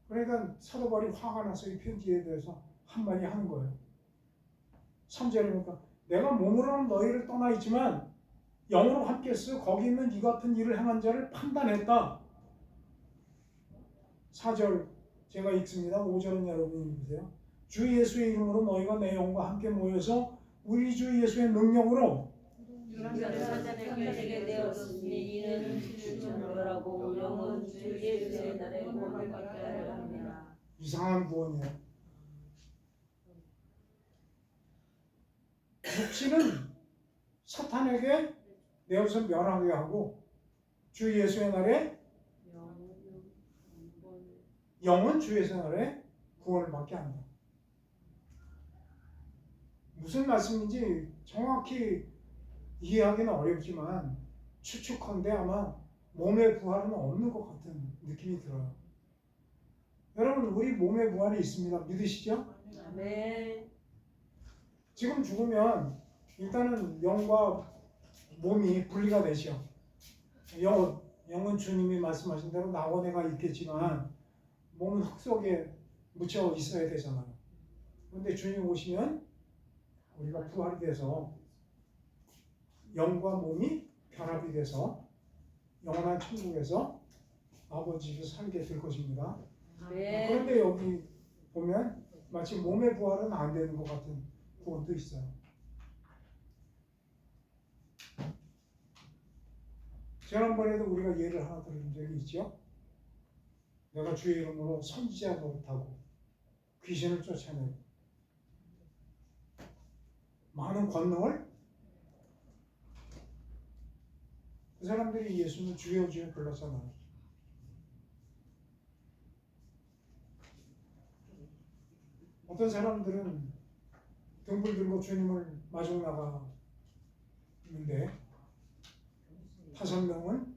그러니까 사도 바울이 화가 나서 이 편지에 대해서 한마디 하는 거예요. 3절에 보니까 내가 몸으로는 너희를 떠나 있지만 영으로 함께 쓰 거기 있는 이 같은 일을 행한 자를 판단했다. 4절 제가 읽습니다. 5절은 여러분이 읽으세요. 주 예수의 이름으로 너희가 내 영과 함께 모여서 우리 주 예수의 능력으로 사자에게 되었으니 이는 주처럼하고 영은 주 예수의 날에 몸을 받게 하려 합니다. 이상한 구원이에요. 육신은 사탄에게 내어서 멸하게 하고 주 예수의 날에 영은 주 예수의 날에 구원을 받게 한다. 무슨 말씀인지 정확히 이해하기는 어렵지만 추측컨대 아마 몸의 부활은 없는 것 같은 느낌이 들어요. 여러분 우리 몸의 부활이 있습니다. 믿으시죠? 아멘. 지금 죽으면 일단은 영과 몸이 분리가 되죠. 영은 주님이 말씀하신 대로 낙원에가 있겠지만 몸은 흙 속에 묻혀 있어야 되잖아요. 그런데 주님 오시면 우리가 부활이 돼서 영과 몸이 결합이 돼서 영원한 천국에서 아버지 집에서 살게 될 것입니다. 아멘. 그런데 여기 보면 마치 몸의 부활은 안 되는 것 같은 구원도 있어요. 지난번에도 우리가 예를 하나 들은 적이 있죠. 내가 주의 이름으로 선지자 노릇하고 귀신을 쫓아내고 많은 권능을 그 사람들이 예수는 주여 주여 불렀잖아요. 어떤 사람들은 등불 들고 주님을 마중 나가는데 5명은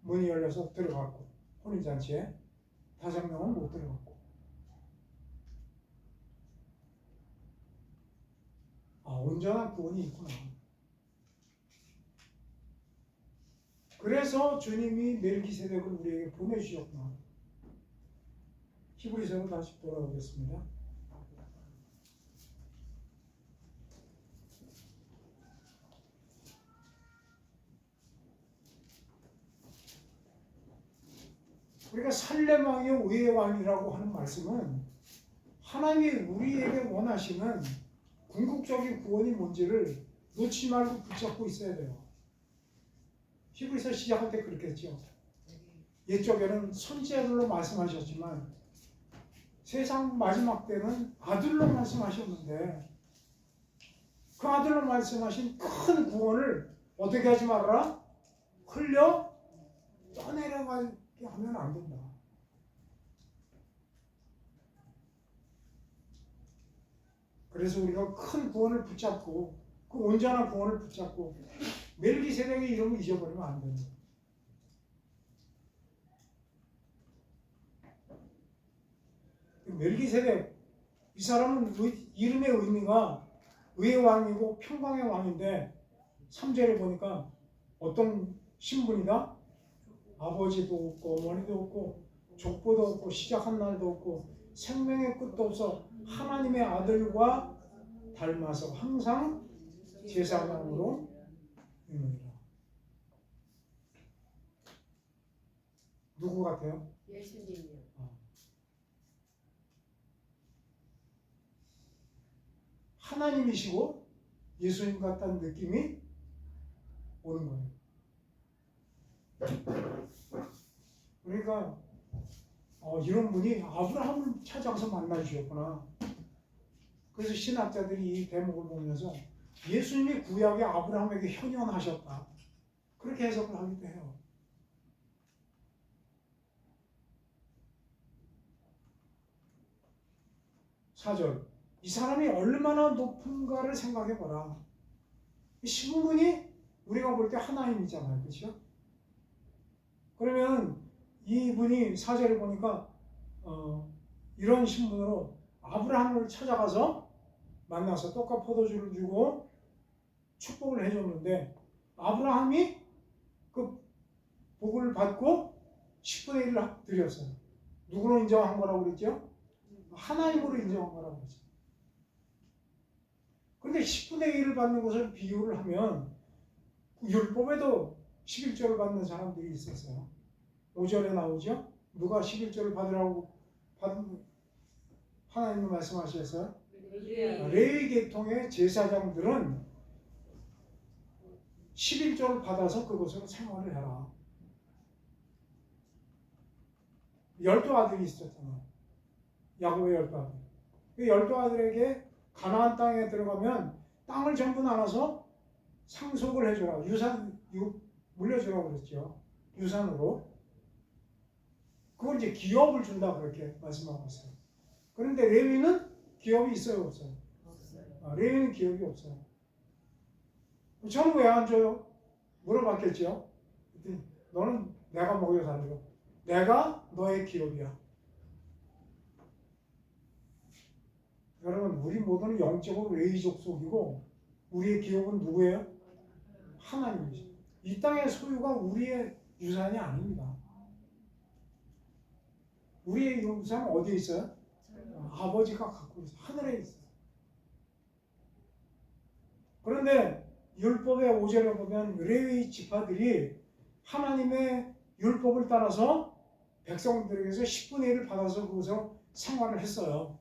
문이 열려서 들어갔고 혼인잔치에 5명은 못 들어갔고 온전한 구원이 있구나. 그래서 주님이 멜기세덱을 우리에게 보내주셨구나. 히브리서로 다시 돌아오겠습니다. 우리가 살렘 왕의 의의 왕이라고 하는 말씀은 하나님이 우리에게 원하시는 궁극적인 구원이 뭔지를 놓치지 말고 붙잡고 있어야 돼요. 히브리서 시작할 때 그렇게 했죠. 옛적에는 선지자들로 말씀하셨지만 세상 마지막 때는 아들로 말씀하셨는데 그 아들로 말씀하신 큰 구원을 어떻게 하지 말아라? 흘려 떠내려가게 하면 안 된다. 그래서 우리가 큰 구원을 붙잡고 그 온전한 구원을 붙잡고 멜기세덱의 이름을 잊어버리면 안 된다. 멜기세덱 이 사람은 이름의 의미가 의의 왕이고 평강의 왕인데 3절에 보니까 어떤 신분이다? 아버지도 없고 어머니도 없고 족보도 없고 시작한 날도 없고 생명의 끝도 없어 하나님의 아들과 닮아서 항상 제사장으로 있느니라. 누구 같아요? 예수님이요. 하나님이시고 예수님 같다는 느낌이 오는 거예요. 그러니까 이런 분이 아브라함을 찾아가서 만나 주셨구나. 그래서 신학자들이 이 대목을 보면서 예수님이 구약의 아브라함에게 현현하셨다. 그렇게 해석을 하기도 해요. 사절 이 사람이 얼마나 높은가를 생각해봐라. 신분이 우리가 볼 때 하나님이잖아요. 그렇죠? 그러면 이분이 사절에 보니까 이런 신분으로 아브라함을 찾아가서 만나서 떡과 포도주를 주고 축복을 해줬는데 아브라함이 그 복을 받고 10분의 1을 드렸어요. 누구로 인정한 거라고 그랬죠? 하나님으로 인정한 거라고 그랬죠. 그런데 10분의 1을 받는 것을 비유를 하면 율법에도 11조를 받는 사람들이 있었어요. 5절에 나오죠? 누가 11조를 받으라고 하나님이 말씀하셨어요? 레위 계통의 제사장들은 11조를 받아서 그것으로 생활을 해라. 12아들이 있었잖아요. 야곱의 12아들. 그 12아들에게 가나안 땅에 들어가면 땅을 전부 나눠서 상속을 해줘라. 물려주라고 그랬죠. 유산으로. 그걸 이제 기업을 준다 그렇게 말씀하고 있어요. 그런데 레위는 기업이 있어요, 없어요? 없어요. 레위는 기업이 없어요. 저는 왜 안 줘요? 물어봤겠죠. 너는 내가 먹여 살려. 내가 너의 기업이야. 여러분, 우리 모두는 영적으로 레위 족속이고 우리의 기업은 누구예요? 하나님이죠. 이 땅의 소유가 우리의 유산이 아닙니다. 우리의 유산은 어디에 있어요? 아버지가 갖고 있어요. 하늘에 있어요. 그런데 율법의 5절에 보면 레위 지파들이 하나님의 율법을 따라서 백성들에게서 10분의 1을 받아서 그것으로 생활을 했어요.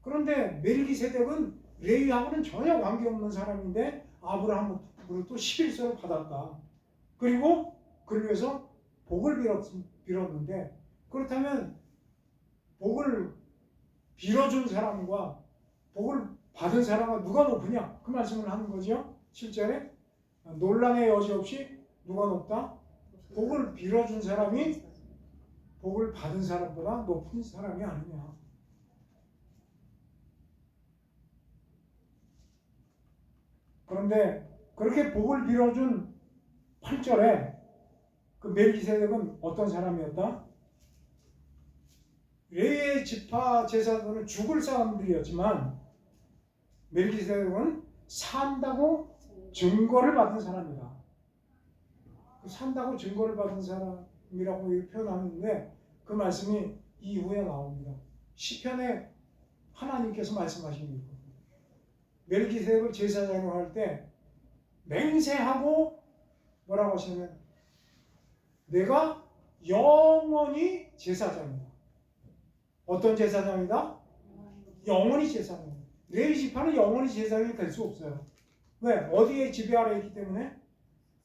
그런데 멜기세덱은 레위하고는 전혀 관계없는 사람인데 아브라함으로부터 11조를 받았다. 그리고 그를 위해서 복을 빌었는데 그렇다면 복을 빌어준 사람과 복을 받은 사람과 누가 높으냐? 그 말씀을 하는 거죠. 7절에 논란의 여지 없이 누가 높다? 복을 빌어준 사람이 복을 받은 사람보다 높은 사람이 아니냐. 그런데 그렇게 복을 빌어준 8절에 그 멜기세덱은 어떤 사람이었다? 레위의 지파 제사장은 죽을 사람들이었지만 멜기세덱은 산다고 증거를 받은 사람이다. 산다고 증거를 받은 사람이라고 표현하는데 그 말씀이 이후에 나옵니다. 시편에 하나님께서 말씀하신 거예요. 멜기세덱을 제사장으로 할 때 맹세하고 뭐라고 하시냐면 내가 영원히 제사장이다. 어떤 제사장이다? 영원히 제사장. 레위 지파는 영원히 제사장이 될 수 없어요. 왜? 어디에 지배 아래 있기 때문에?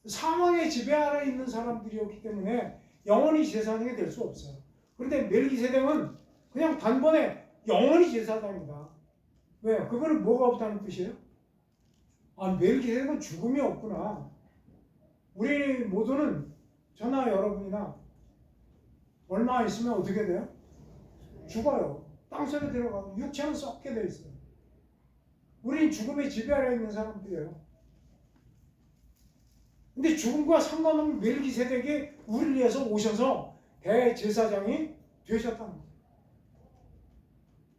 사망의 지배 아래 있는 사람들이었기 때문에 영원히 제사장이 될 수 없어요. 그런데 멜기세덱은 그냥 단번에 영원히 제사장이다. 왜? 그거는 뭐가 없다는 뜻이에요? 아, 멜기세덱은 죽음이 없구나. 우리 모두는 저나 여러분이나 얼마 있으면 어떻게 돼요? 죽어요. 땅속에 들어가고 육체는 썩게 돼 있어요. 우린 죽음의 지배 아래 있는 사람들이에요. 근데 죽음과 상관없는 멜기세덱이 우리를 위해서 오셔서 대제사장이 되셨다는 거예요.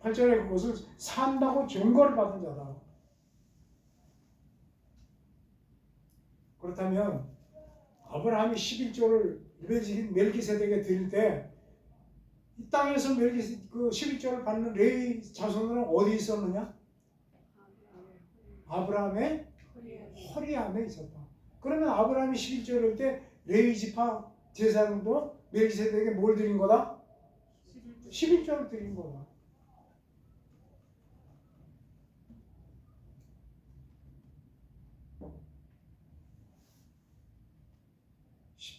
8절에 그것을 산다고 증거를 받은 자다. 그렇다면 아브라함이 11조를 멜기세덱에 드릴 때 이 땅에서 그 11조를 받는 레위 자손들은 어디 있었느냐? 아브라함의 허리 안에 있었다. 그러면 아브라함이 11조를 때 레위 지파 제사장도 멜기세덱에게 뭘 드린 거다? 11조를 드린 거다.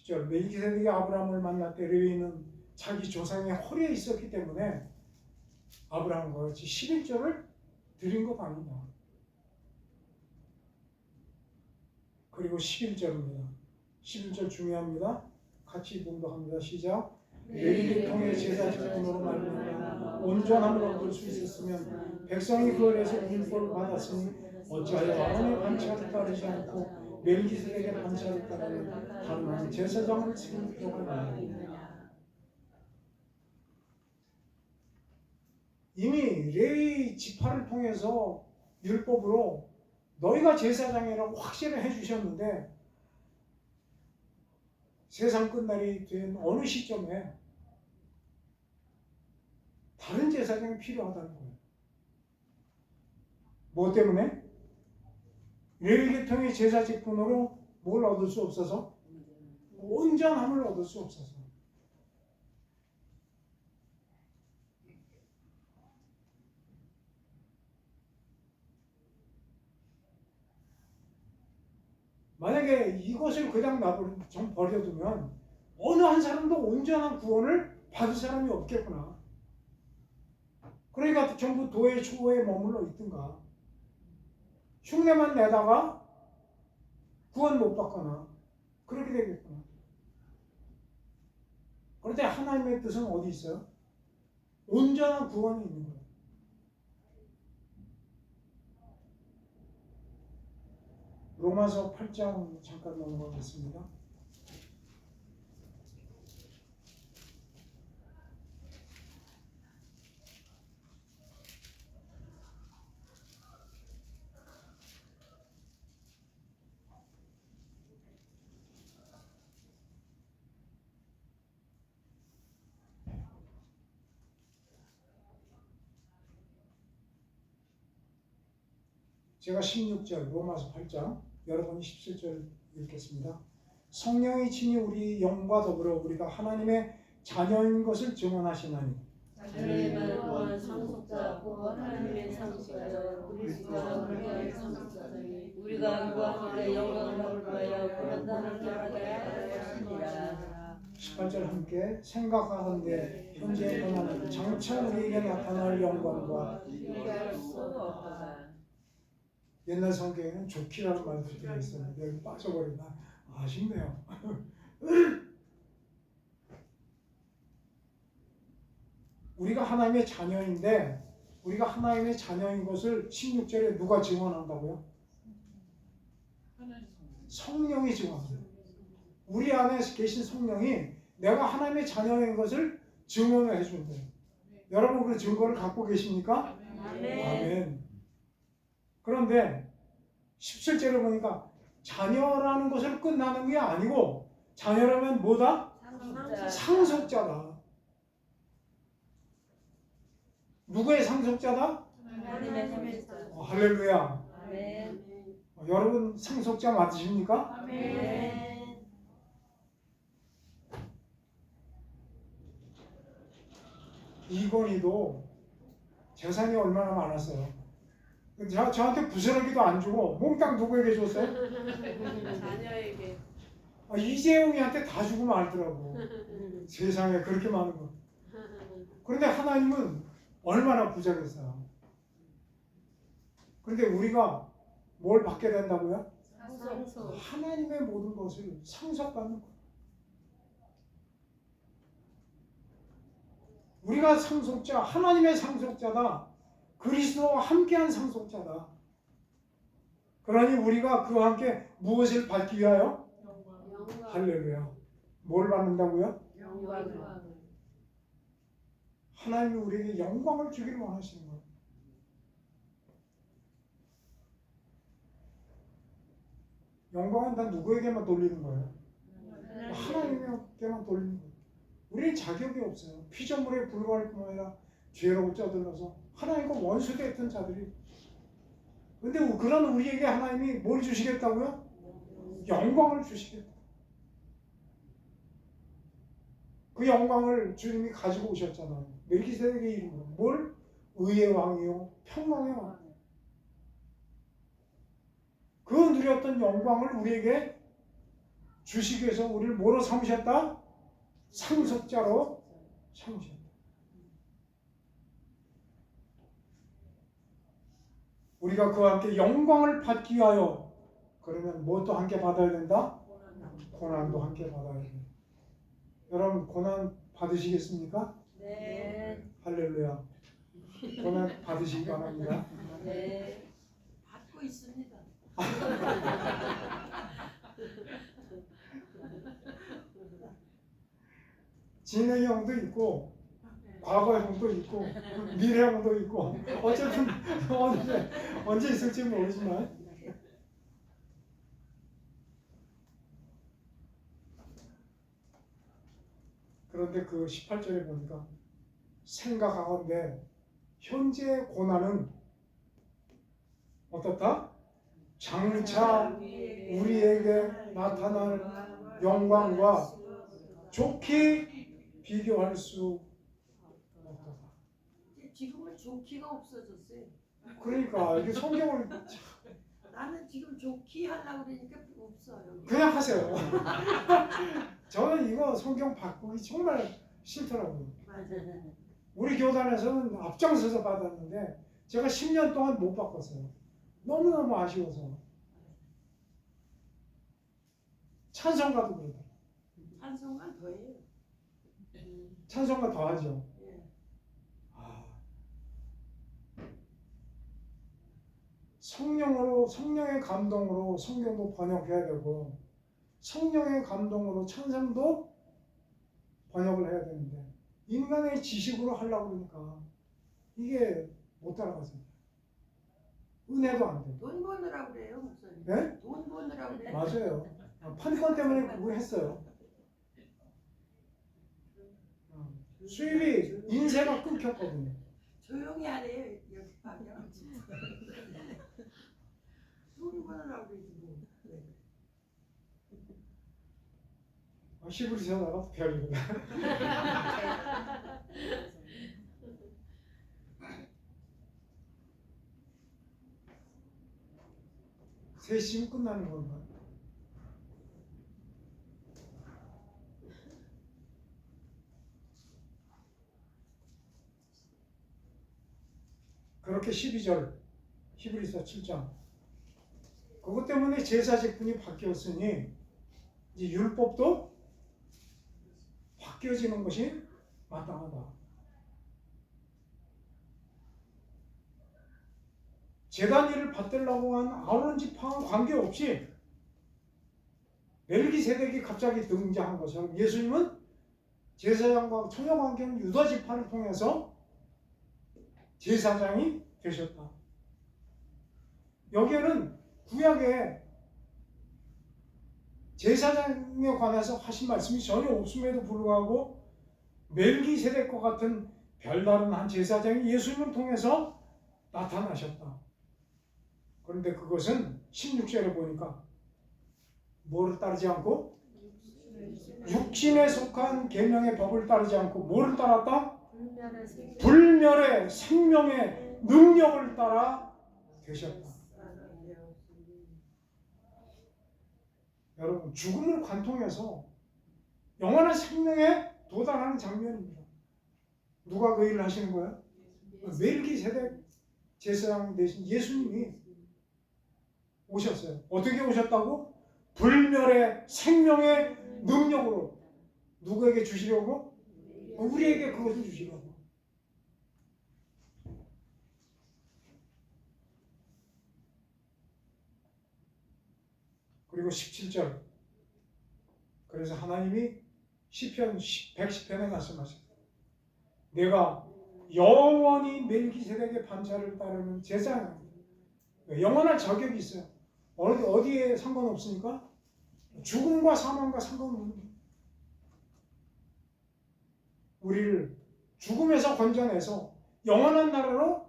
멜기세덱이 아브라함을 만날 때 레위는 자기 조상의 허리에 있었기 때문에 아브라함과 같이 11조를 드린 것 아니냐. 그리고 11절입니다. 11절 중요합니다. 같이 봉독합니다. 시작. 레위를 통해 제사 지킴으로 말미암아 온전함을 얻을 수 있었으면 백성이 그 안에서 율법을 받았으니 어찌하여 아론의 반차를 따르지 않고 멜기세덱의 반차를 따르는 다른 제사장을 세울 필요가 있느냐. 이미 레위 지파를 통해서 율법으로 너희가 제사장이라고 확실히 해주셨는데 세상 끝날이 된 어느 시점에 다른 제사장이 필요하다는 거예요. 뭐 때문에? 레위 계통의 제사 직분으로 뭘 얻을 수 없어서? 온전함을 얻을 수 없어서. 만약에 이것을 그냥 좀 버려두면 어느 한 사람도 온전한 구원을 받을 사람이 없겠구나. 그러니까 전부 도의 초호에 머물러 있든가 흉내만 내다가 구원 못 받거나 그렇게 되겠구나. 그런데 하나님의 뜻은 어디 있어요? 온전한 구원이 있는 거예요. 로마서 8장 잠깐 넘어가겠습니다. 제가 16절 로마서 8장 여러분이 17절 읽겠습니다. 성령이 친히 우리 영과 더불어 우리가 하나님의 자녀인 것을 증언하시나니 자녀의 말 또한 상속자고 하나님의 상속자여 그리스도와 함께 상속자니 우리가 그와 함께 영광을 받을 하여 그런다는 결하게 하였느니라. 18절 함께 생각하건대 현재 고난은 장차 우리에게 나타날 영광과 비교할 수 없다. 옛날 성경에는 좋기라는 말도 되어 있었는데 여기 빠져버린다. 아쉽네요. 우리가 하나님의 자녀인데 우리가 하나님의 자녀인 것을 16절에 누가 증언한다고요? 성령이 증언합니다. 우리 안에 계신 성령이 내가 하나님의 자녀인 것을 증언을 해준대요. 여러분 그 증거를 갖고 계십니까? 아멘. 그런데 17절에 보니까 자녀라는 것으로 끝나는 게 아니고 자녀라면 뭐다? 상속자다. 누구의 상속자다? 하나님의 상속자. 할렐루야. 아멘. 여러분 상속자 맞으십니까? 아멘. 이건희도 재산이 얼마나 많았어요. 저한테 부스러기도 안 주고 몽땅 누구에게 줬어요? 자녀에게. 이재용이한테 다 주고 말더라고. 세상에 그렇게 많은 거. 그런데 하나님은 얼마나 부자겠어요. 그런데 우리가 뭘 받게 된다고요? 상속. 하나님의 모든 것을 상속받는 거예요. 우리가 상속자, 하나님의 상속자다. 그리스도와 함께한 상속자다. 그러니 우리가 그와 함께 무엇을 받기 위하여? 영광. 할렐루야. 뭘 받는다고요? 영광. 하나님이 우리에게 영광을 주기를 원하시는 거예요. 영광은 다 누구에게만 돌리는 거예요? 하나님에게만 돌리는 거예요. 우리는 자격이 없어요. 피조물에 불과할 뿐 아니라 죄로 쩌들러서 하나님과 원수됐던 자들이. 근데 그런 우리에게 하나님이 뭘 주시겠다고요? 영광을 주시겠다. 그 영광을 주님이 가지고 오셨잖아요. 멜기세덱의 이름으로. 뭘? 의의 왕이요 평강의 왕. 그 누렸던 영광을 우리에게 주시기 위해서 우리를 뭐로 삼으셨다? 상속자로 삼으셨다. 우리가 그와 함께 영광을 받기 위하여 그러면 무엇도 함께 받아야 된다? 고난도 함께 받아야 된다. 여러분 고난 받으시겠습니까? 네. 할렐루야. 고난 받으시기 바랍니다. 네. 받고 있습니다. 진행형도 있고 과거형도 있고 미래형도 있고 어쨌든 언제 있을지 모르지만 그런데 그 18절에 보니까 생각하건대 현재의 고난은 어떻다? 장차 우리에게 나타날 영광과 좋게 비교할 수 없다. 지금은 좋기가 없어졌어요. 그러니까 이게 성경을 나는 지금 좋기 하려고 그러니까 없어요. 그냥 하세요. 저는 이거 성경 바꾸기 정말 싫더라고요. 맞아요. 우리 교단에서는 앞장서서 받았는데 제가 10년 동안 못 바꿨어요. 너무너무 아쉬워서. 찬송가도 그러더라고요. 찬송가 더해요. 찬송가 더 하죠. 예. 성령의 감동으로 성경도 번역해야 되고 성령의 감동으로 찬송도 번역을 해야 되는데 인간의 지식으로 하려고 그러니까 이게 못 따라가습니다. 은혜도 안 돼요. 돈 버느라고 그래요, 목사님. 네? 돈 버느라고 그래요. 맞아요. 판권 때문에 그걸 했어요. 수입이 인쇄가 끊겼거든요. 조용히 하래요, 연습하면. 돈 버느라고 그러지 뭐. 히브리서다가 별이구나. 세 시면 끝나는 건가? 그렇게 12절 히브리서 7장 그것 때문에 제사 직분이 바뀌었으니 이제 율법도 바뀌어지는 것이 마땅하다. 제단 일을 받들라고 한 아론 지파와 관계없이 멜기세덱이 갑자기 등장한 것처럼 예수님은 제사장과 처녀관계는 유다 지파를 통해서 제사장이 되셨다. 여기에는 구약에 제사장에 관해서 하신 말씀이 전혀 없음에도 불구하고 멜기세덱과 같은 별다른 한 제사장이 예수님을 통해서 나타나셨다. 그런데 그것은 16절에 보니까 뭐를 따르지 않고 육신에 속한 계명의 법을 따르지 않고 뭐를 따랐다? 불멸의 생명의 능력을 따라 되셨다. 여러분, 죽음을 관통해서 영원한 생명에 도달하는 장면입니다. 누가 그 일을 하시는 거예요? 멜기세덱 제사장 대신 예수님이 오셨어요. 어떻게 오셨다고? 불멸의 생명의 능력으로. 누구에게 주시려고? 우리에게 그것을 주시려고. 그리고 17절. 그래서 하나님이 시편 110편에 말씀하셨다. 내가 영원히 멜기세덱의 반차를 따르는 제사장이다. 영원한 자격이 있어요. 어디에 상관없으니까? 죽음과 사망과 상관없는 거예요. 우리를 죽음에서 건져내서 영원한 나라로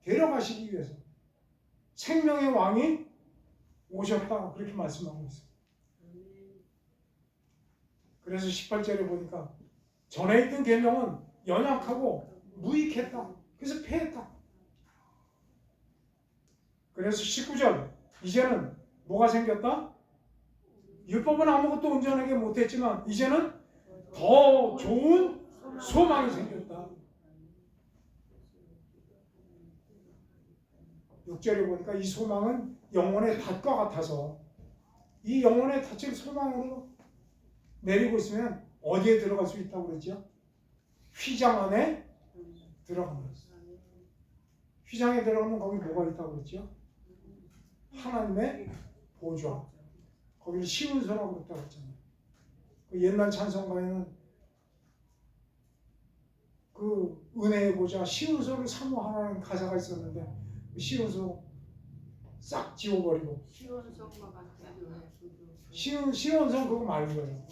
데려가시기 위해서 생명의 왕이 오셨다. 그렇게 말씀하고 있어요. 그래서 18절에 보니까 전에 있던 계명은 연약하고 무익했다. 그래서 폐했다. 그래서 19절 이제는 뭐가 생겼다? 율법은 아무것도 온전하게 못했지만 이제는 더 좋은 소망이 생겼다. 6절에 보니까 이 소망은 영혼의 닷과 같아서 이 영혼의 닷을 소망으로 내리고 있으면 어디에 들어갈 수 있다고 그랬죠? 휘장 안에 들어가는 거예요. 휘장에 들어가면 거기 뭐가 있다고 그랬죠? 하나님의 보좌. 거기를 시운소라고 그랬다고 했잖아요. 그 옛날 찬송가에는 그 은혜의 보좌 시운소를 사모하라는 가사가 있었는데 그 시운소 싹 지워버리고 시온성 그거 말고요.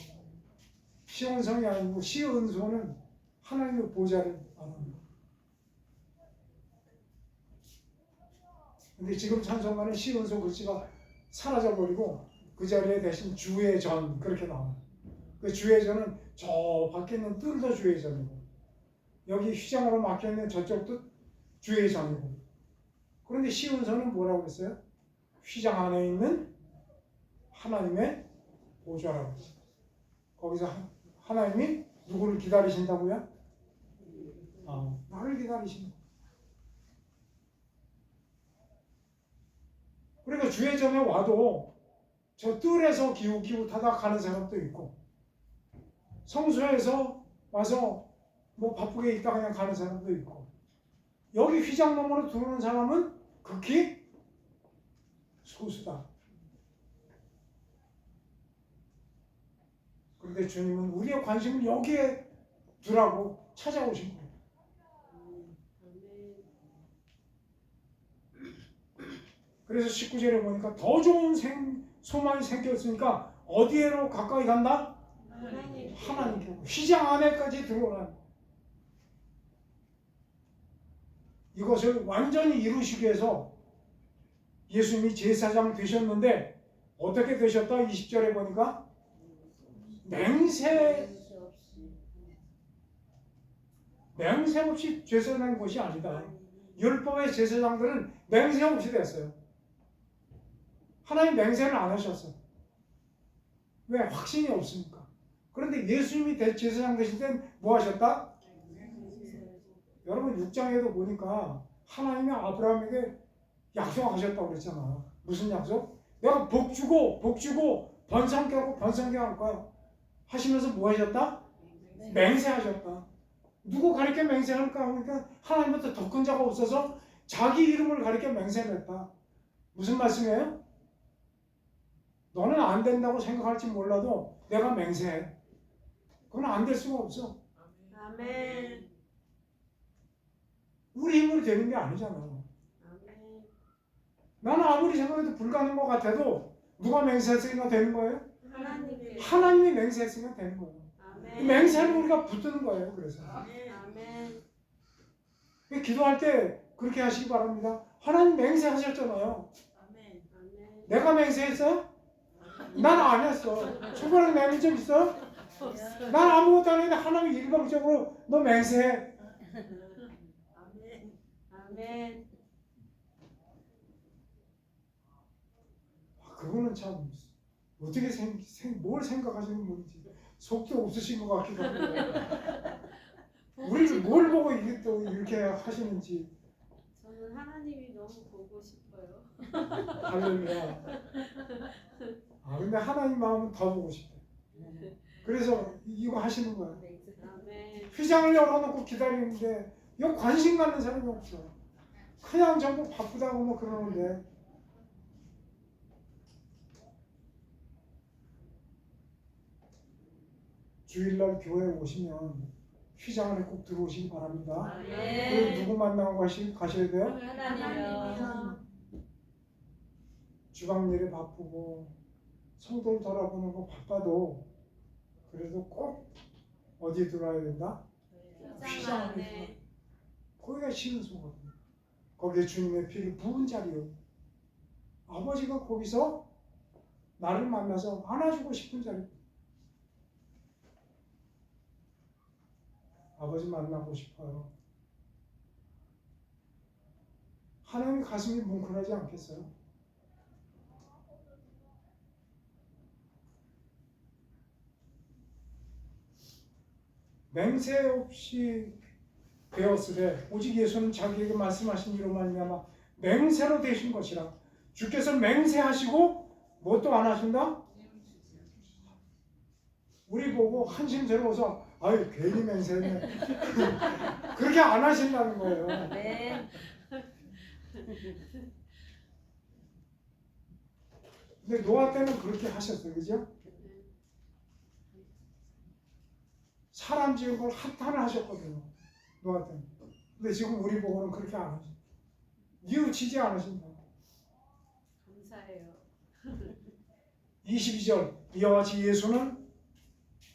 시온성이 아니고 시은소는 하나님의 보좌를 말합니다. 근데 지금 찬송가는 시은소 글씨가 사라져버리고 그 자리에 대신 주의 전 그렇게 나와요. 그 주의 전은 저 밖에 있는 뜰도 주의 전이고 여기 휘장으로 막혀있는 저쪽도 주의 전이고 그런데 시은소는 뭐라고 했어요? 휘장 안에 있는 하나님의 보좌라고 했어요. 거기서 하나님이 누구를 기다리신다고요? 나를 기다리신다. 그러니까 주의 전에 와도 저 뜰에서 기웃기웃하다 가는 사람도 있고 성소에서 와서 뭐 바쁘게 있다 그냥 가는 사람도 있고 여기 휘장 너머로 들어오는 사람은 극히 소수다. 그런데 주님은 우리의 관심을 여기에 두라고 찾아오신 거예요. 그래서 19절에 보니까 더 좋은 소망이 생겼으니까 어디로 가까이 간다? 하나님께. 휘장 안에까지 들어오라. 이것을 완전히 이루시기 위해서 예수님이 제사장 되셨는데 어떻게 되셨다? 20절에 보니까 맹세 없이 제사장 것이 아니다. 율법의 제사장들은 맹세 없이 됐어요. 하나님 맹세를 안 하셨어요. 왜? 확신이 없으니까. 그런데 예수님이 제사장 되실 땐 뭐 하셨다? 여러분 6장에도 보니까 하나님이 아브라함에게 약속하셨다고 그랬잖아. 무슨 약속? 내가 복 주고 번성케 하고 번성케 할 거야. 하시면서 뭐 하셨다? 맹세하셨다. 누구 가리켜 맹세할까 하니까 하나님부터 더 큰 자가 없어서 자기 이름을 가리켜 맹세를 했다. 무슨 말씀이에요? 너는 안 된다고 생각할지 몰라도 내가 맹세해. 그건 안 될 수가 없어. 아멘. 우리 힘으로 되는 게 아니잖아. 아멘. 나는 아무리 생각해도 불가능한 것 같아도 누가 맹세했으니까 되는 거예요? 하나님께. 하나님이 맹세했으니까 되는 거예요. 아멘. 이 맹세를 우리가 붙드는 거예요. 그래서 아멘. 기도할 때 그렇게 하시기 바랍니다. 하나님 맹세하셨잖아요. 아멘. 아멘. 내가 맹세했어? 난 안 했어. 초반에 맹세 적 있어? 난 아무것도 안 했는데 하나님이 일방적으로 너 맹세해. 아멘. 아멘. 그거는 참 어떻게 뭘 생각하시는 분인지 속도 없으신 것 같기도 하고 우리를 뭘 보고 이게 또 이렇게 하시는지. 저는 하나님이 너무 보고 싶어요. 할렐루야. 근데 하나님 마음은 더 보고 싶대. 그래서 이거 하시는 거야. 아멘. 휘장을 열어놓고 기다리는데 이거 관심 갖는 사람이 없어. 그냥 전부 바쁘다고 뭐 그러는데. 주일날 교회 오시면 휘장 안에 꼭 들어오시기 바랍니다. 그리고 누구 만나고 가셔야 돼요? 하나님이요. 주방 일에 바쁘고 성도를 돌아보는 거 바빠도 그래도 꼭 어디에 들어와야 된다? 휘장 안에. 거기가 신소거든요. 거기에 주님의 피를 부은 자리요. 아버지가 거기서 나를 만나서 안아주고 싶은 자리. 아버지 만나고 싶어요. 하나님 가슴이 뭉클하지 않겠어요? 맹세 없이 되었으되 오직 예수는 자기에게 말씀하신 이로 말미암아 맹세로 되신 것이라. 주께서 맹세하시고 뭣도 안 하신다? 우리 보고 한심스러워서 아유 괜히 맹세했네 그렇게 안 하신다는 거예요. 아멘. 근데 노아 때는 그렇게 하셨어요. 그죠? 사람 지은 걸 한탄을 하셨거든요. 노아 때는. 근데 지금 우리 보고는 그렇게 안 하셔. 뉘우치지 않으신다. 감사해요. 22절 이와 같이 예수는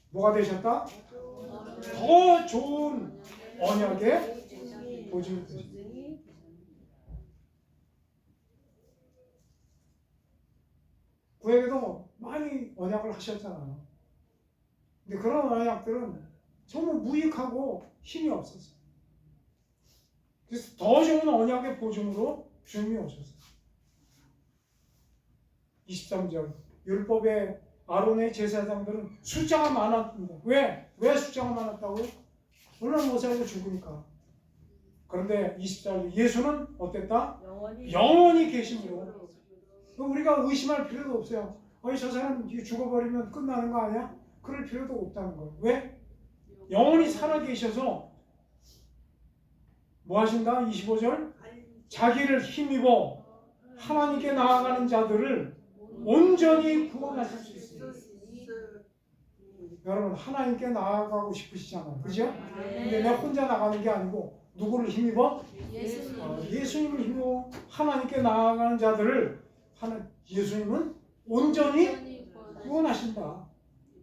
뭐가 되셨다? 더 좋은 언약의 보증이 되셨다. 구약에도 많이 언약을 하셨잖아요. 근데 그런 언약들은 정말 무익하고 힘이 없었어요. 그래서 더 좋은 언약의 보증으로 주님이 오셨어요. 23절 율법의 아론의 제사장들은 숫자가 많았는데 왜 숫자가 많았다고요? 물론 못 살고 죽으니까. 그런데 24절 예수는 어땠다? 영원히 계심으로. 우리가 의심할 필요도 없어요. 저 사람 죽어버리면 끝나는 거 아니야? 그럴 필요도 없다는 거예요. 왜? 영원히 살아계셔서 뭐 하신다? 25절 자기를 힘입어 하나님께 나아가는 자들을 온전히 구원하실 수 있습니다. 여러분 하나님께 나아가고 싶으시잖아요. 그죠? 근데 내가 혼자 나가는 게 아니고 누구를 힘입어? 예수님을 힘입어 하나님께 나아가는 자들을 예수님은 온전히 구원하신다.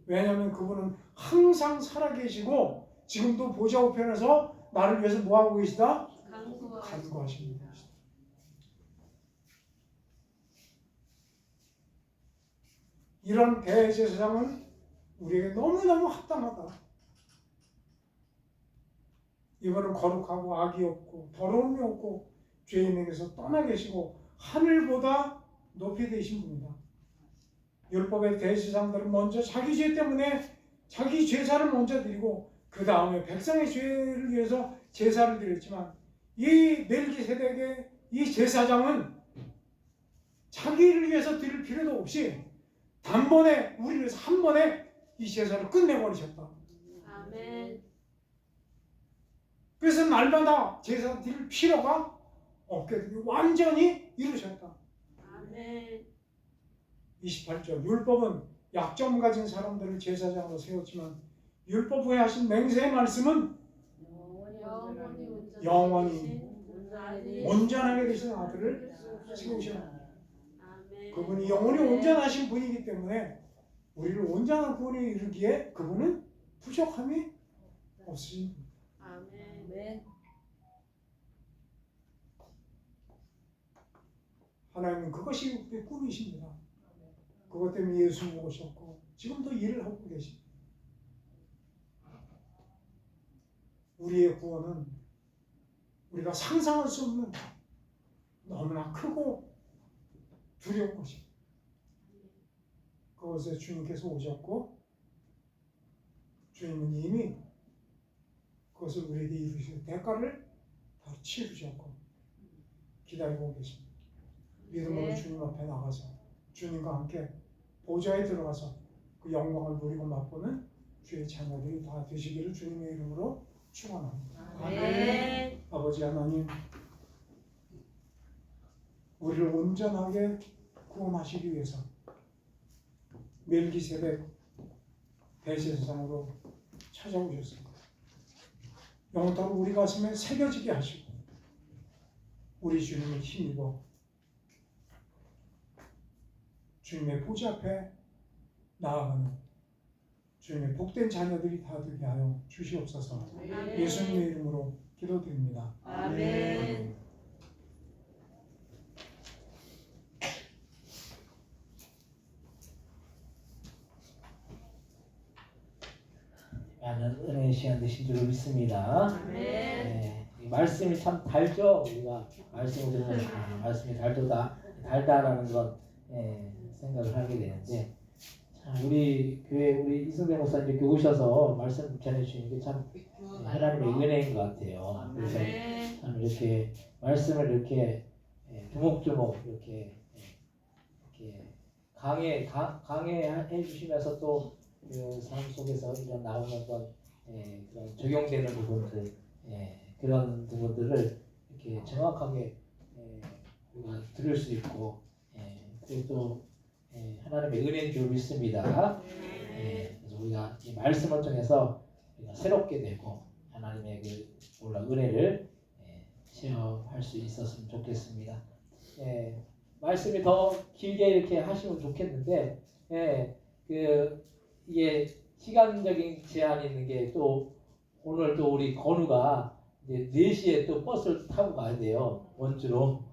왜냐하면 그분은 항상 살아계시고 지금도 보좌 우편에서 나를 위해서 뭐하고 계시다? 간구하시는 분이시다. 이런 대제사장은 우리에게 너무너무 합당하다. 이거는 거룩하고 악이 없고 더러움이 없고 죄인에게서 떠나 계시고 하늘보다 높이 되신 분이다. 율법의 대제사장들은 먼저 자기 죄 때문에 자기 제사를 먼저 드리고 그 다음에 백성의 죄를 위해서 제사를 드렸지만 이 멜기세덱의 이 제사장은 자기를 위해서 드릴 필요도 없이 단번에 우리를 위해서 한 번에 이 제사를 끝내버리셨다. 아멘. 그래서 날마다 제사 드릴 필요가 없게 되고 완전히 이루셨다. 아멘. 28절 율법은 약점 가진 사람들을 제사장으로 세웠지만 율법 후에 하신 맹세의 말씀은 영원히 온전하게 되신 아들을 세우셨다. 그분이 영원히 온전하신 분이기 때문에 우리를 온전한 구원에 이르기에 그분은 부족함이 없으신 분. 아멘. 하나님은 그것이 우리의 꿈이십니다. 그것 때문에 예수님 오셨고 지금도 일을 하고 계십니다. 우리의 구원은 우리가 상상할 수 없는 너무나 크고 두려운 것이 그것에 주님께서 오셨고 주님은 이미 그것을 우리에게 이루시는 대가를 다 치르셨고 기다리고 계십니다. 믿음으로 네. 주님 앞에 나가서 주님과 함께 보좌에 들어가서 그 영광을 누리고 맛보는 주의 자녀들이 다 되시기를 주님의 이름으로 축원합니다. 아멘. 아버지 하나님, 우리를 온전하게 구원하시기 위해서 멜기세덱 대제사장으로 찾아오셨습니다. 영원토록 우리 가슴에 새겨지게 하시고 우리 주님을 힘입어 주님의 보좌 앞에 나아가는 주님의 복된 자녀들이 다 되게 하여 주시옵소서. 예수님의 이름으로 기도드립니다. 아멘. 많은 은혜의 시간 되신 줄 믿습니다. 아멘. 네, 이 말씀이 참 달죠. 우리가 말씀을 들으면 말씀이 달다라는 건 생각을 하게 되는데, 참 우리 교회 우리 이승배 목사님 이렇게 오셔서 말씀 전해주시는 게 참 하나님의 은혜인 것 같아요. 그래서 아멘. 참 이렇게 말씀을 이렇게 조목조목 이렇게 강해해 주시면서 또 그 삶 속에서 이런 나오는 건 그런 적용되는 부분들 그런 부분들을 이렇게 정확하게 우리가 들을 수 있고 그리고 또 하나님의 은혜인 줄 믿습니다. 그래서 우리가 이 말씀을 통해서 우리가 새롭게 되고 하나님의 그 몰라 은혜를 체험할 수 있었으면 좋겠습니다. 말씀이 더 길게 이렇게 하시면 좋겠는데 이게 시간적인 제한이 있는 게 또 오늘 또 우리 건우가 이제 4시에 또 버스를 타고 가야 돼요. 원주로.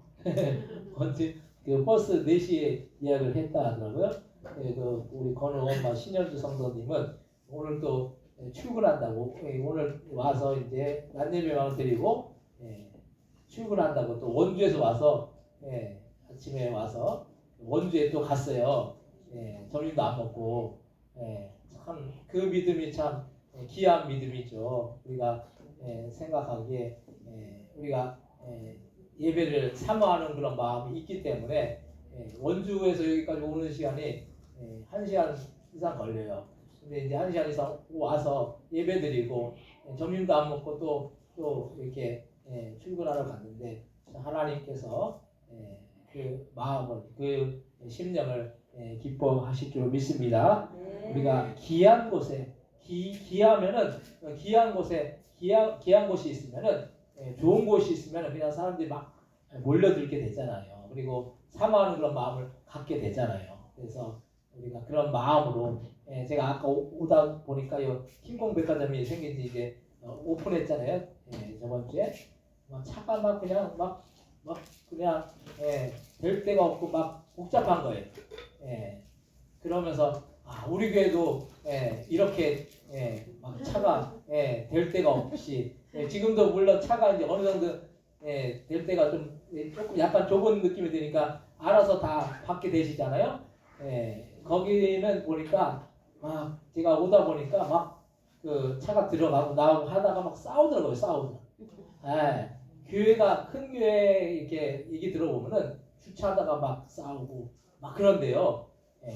원주 그 버스 4시에 예약을 했다 하더라고요. 그 우리 건우 엄마 신현주 성도님은 오늘 또 출근한다고 오늘 와서 이제 낮예배만 드리고 출근한다고 또 원주에서 와서 아침에 와서 원주에 또 갔어요. 점심도 안 먹고 참 그 믿음이 참 귀한 믿음이죠. 우리가 생각하기에 우리가 예배를 사모하는 그런 마음이 있기 때문에 원주에서 여기까지 오는 시간이 1시간 이상 걸려요. 근데 이제 1시간 이상 와서 예배 드리고 점심도 안 먹고 또 이렇게 출근하러 갔는데 하나님께서 그 마음을 그 심령을 기뻐하실 줄 믿습니다. 우리가 귀한 곳에 귀하면은 귀한 곳에 귀한 곳이 있으면은 좋은 곳이 있으면은 그냥 사람들이 막 몰려들게 되잖아요. 그리고 사모하는 그런 마음을 갖게 되잖아요. 그래서 우리가 그런 마음으로 제가 아까 오다 보니까 요 킹콩백화점이 생긴 지 이제 오픈했잖아요. 저번 주에 막 차가 막 그냥 막 그냥 될 데가 없고 막 복잡한 거예요. 그러면서 우리 교회도 이렇게 막 차가 될 데가 없이 지금도 물론 차가 이제 어느 정도 될 때가 좀 조금 약간 좁은 느낌이 드니까 알아서 다 받게 되시잖아요. 거기는 보니까 막 제가 오다 보니까 막 그 차가 들어가고 나오고 하다가 막 싸우더라고요. 싸우고. 교회가 큰 교회 이렇게 얘기 들어보면은 주차하다가 막 싸우고 막 그런데요.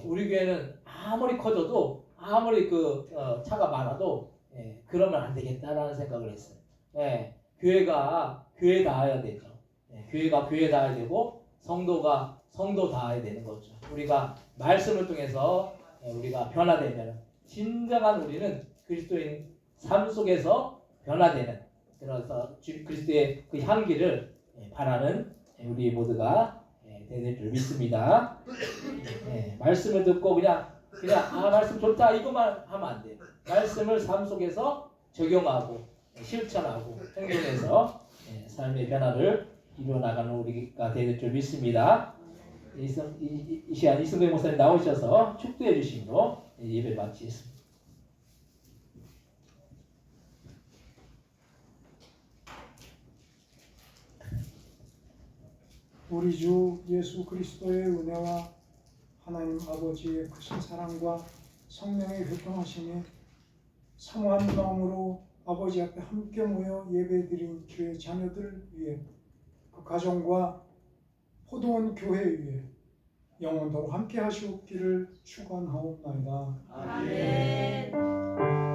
우리 교회는 아무리 커져도 아무리 차가 많아도 그러면 안 되겠다라는 생각을 했어요. 교회가 교회다해야 되죠. 교회가 교회다해야 되고 성도가 성도다해야 되는 거죠. 우리가 말씀을 통해서 우리가 변화되면 진정한 우리는 그리스도인 삶 속에서 변화되는 그래서 그리스도의 그 향기를 바라는 우리 모두가 되는 줄 믿습니다. 말씀을 듣고 그냥 말씀 좋다 이것만 하면 안 돼요. 말씀을 삶 속에서 적용하고 실천하고 행동해서 삶의 변화를 이루어나가는 우리가 되는 줄 믿습니다. 이 시간 이승배 목사님 나오셔서 축도해 주심으로 예배 마치겠습니다. 우리 주 예수 그리스도의 은혜와 하나님 아버지의 크신 사랑과 성령의 교통하심에 사모한 마음으로 아버지 앞에 함께 모여 예배드린 주의 자녀들 위해 그 가정과 포도원 교회 위에 영원토록 함께 하시옵기를 축원하옵나이다. 아멘.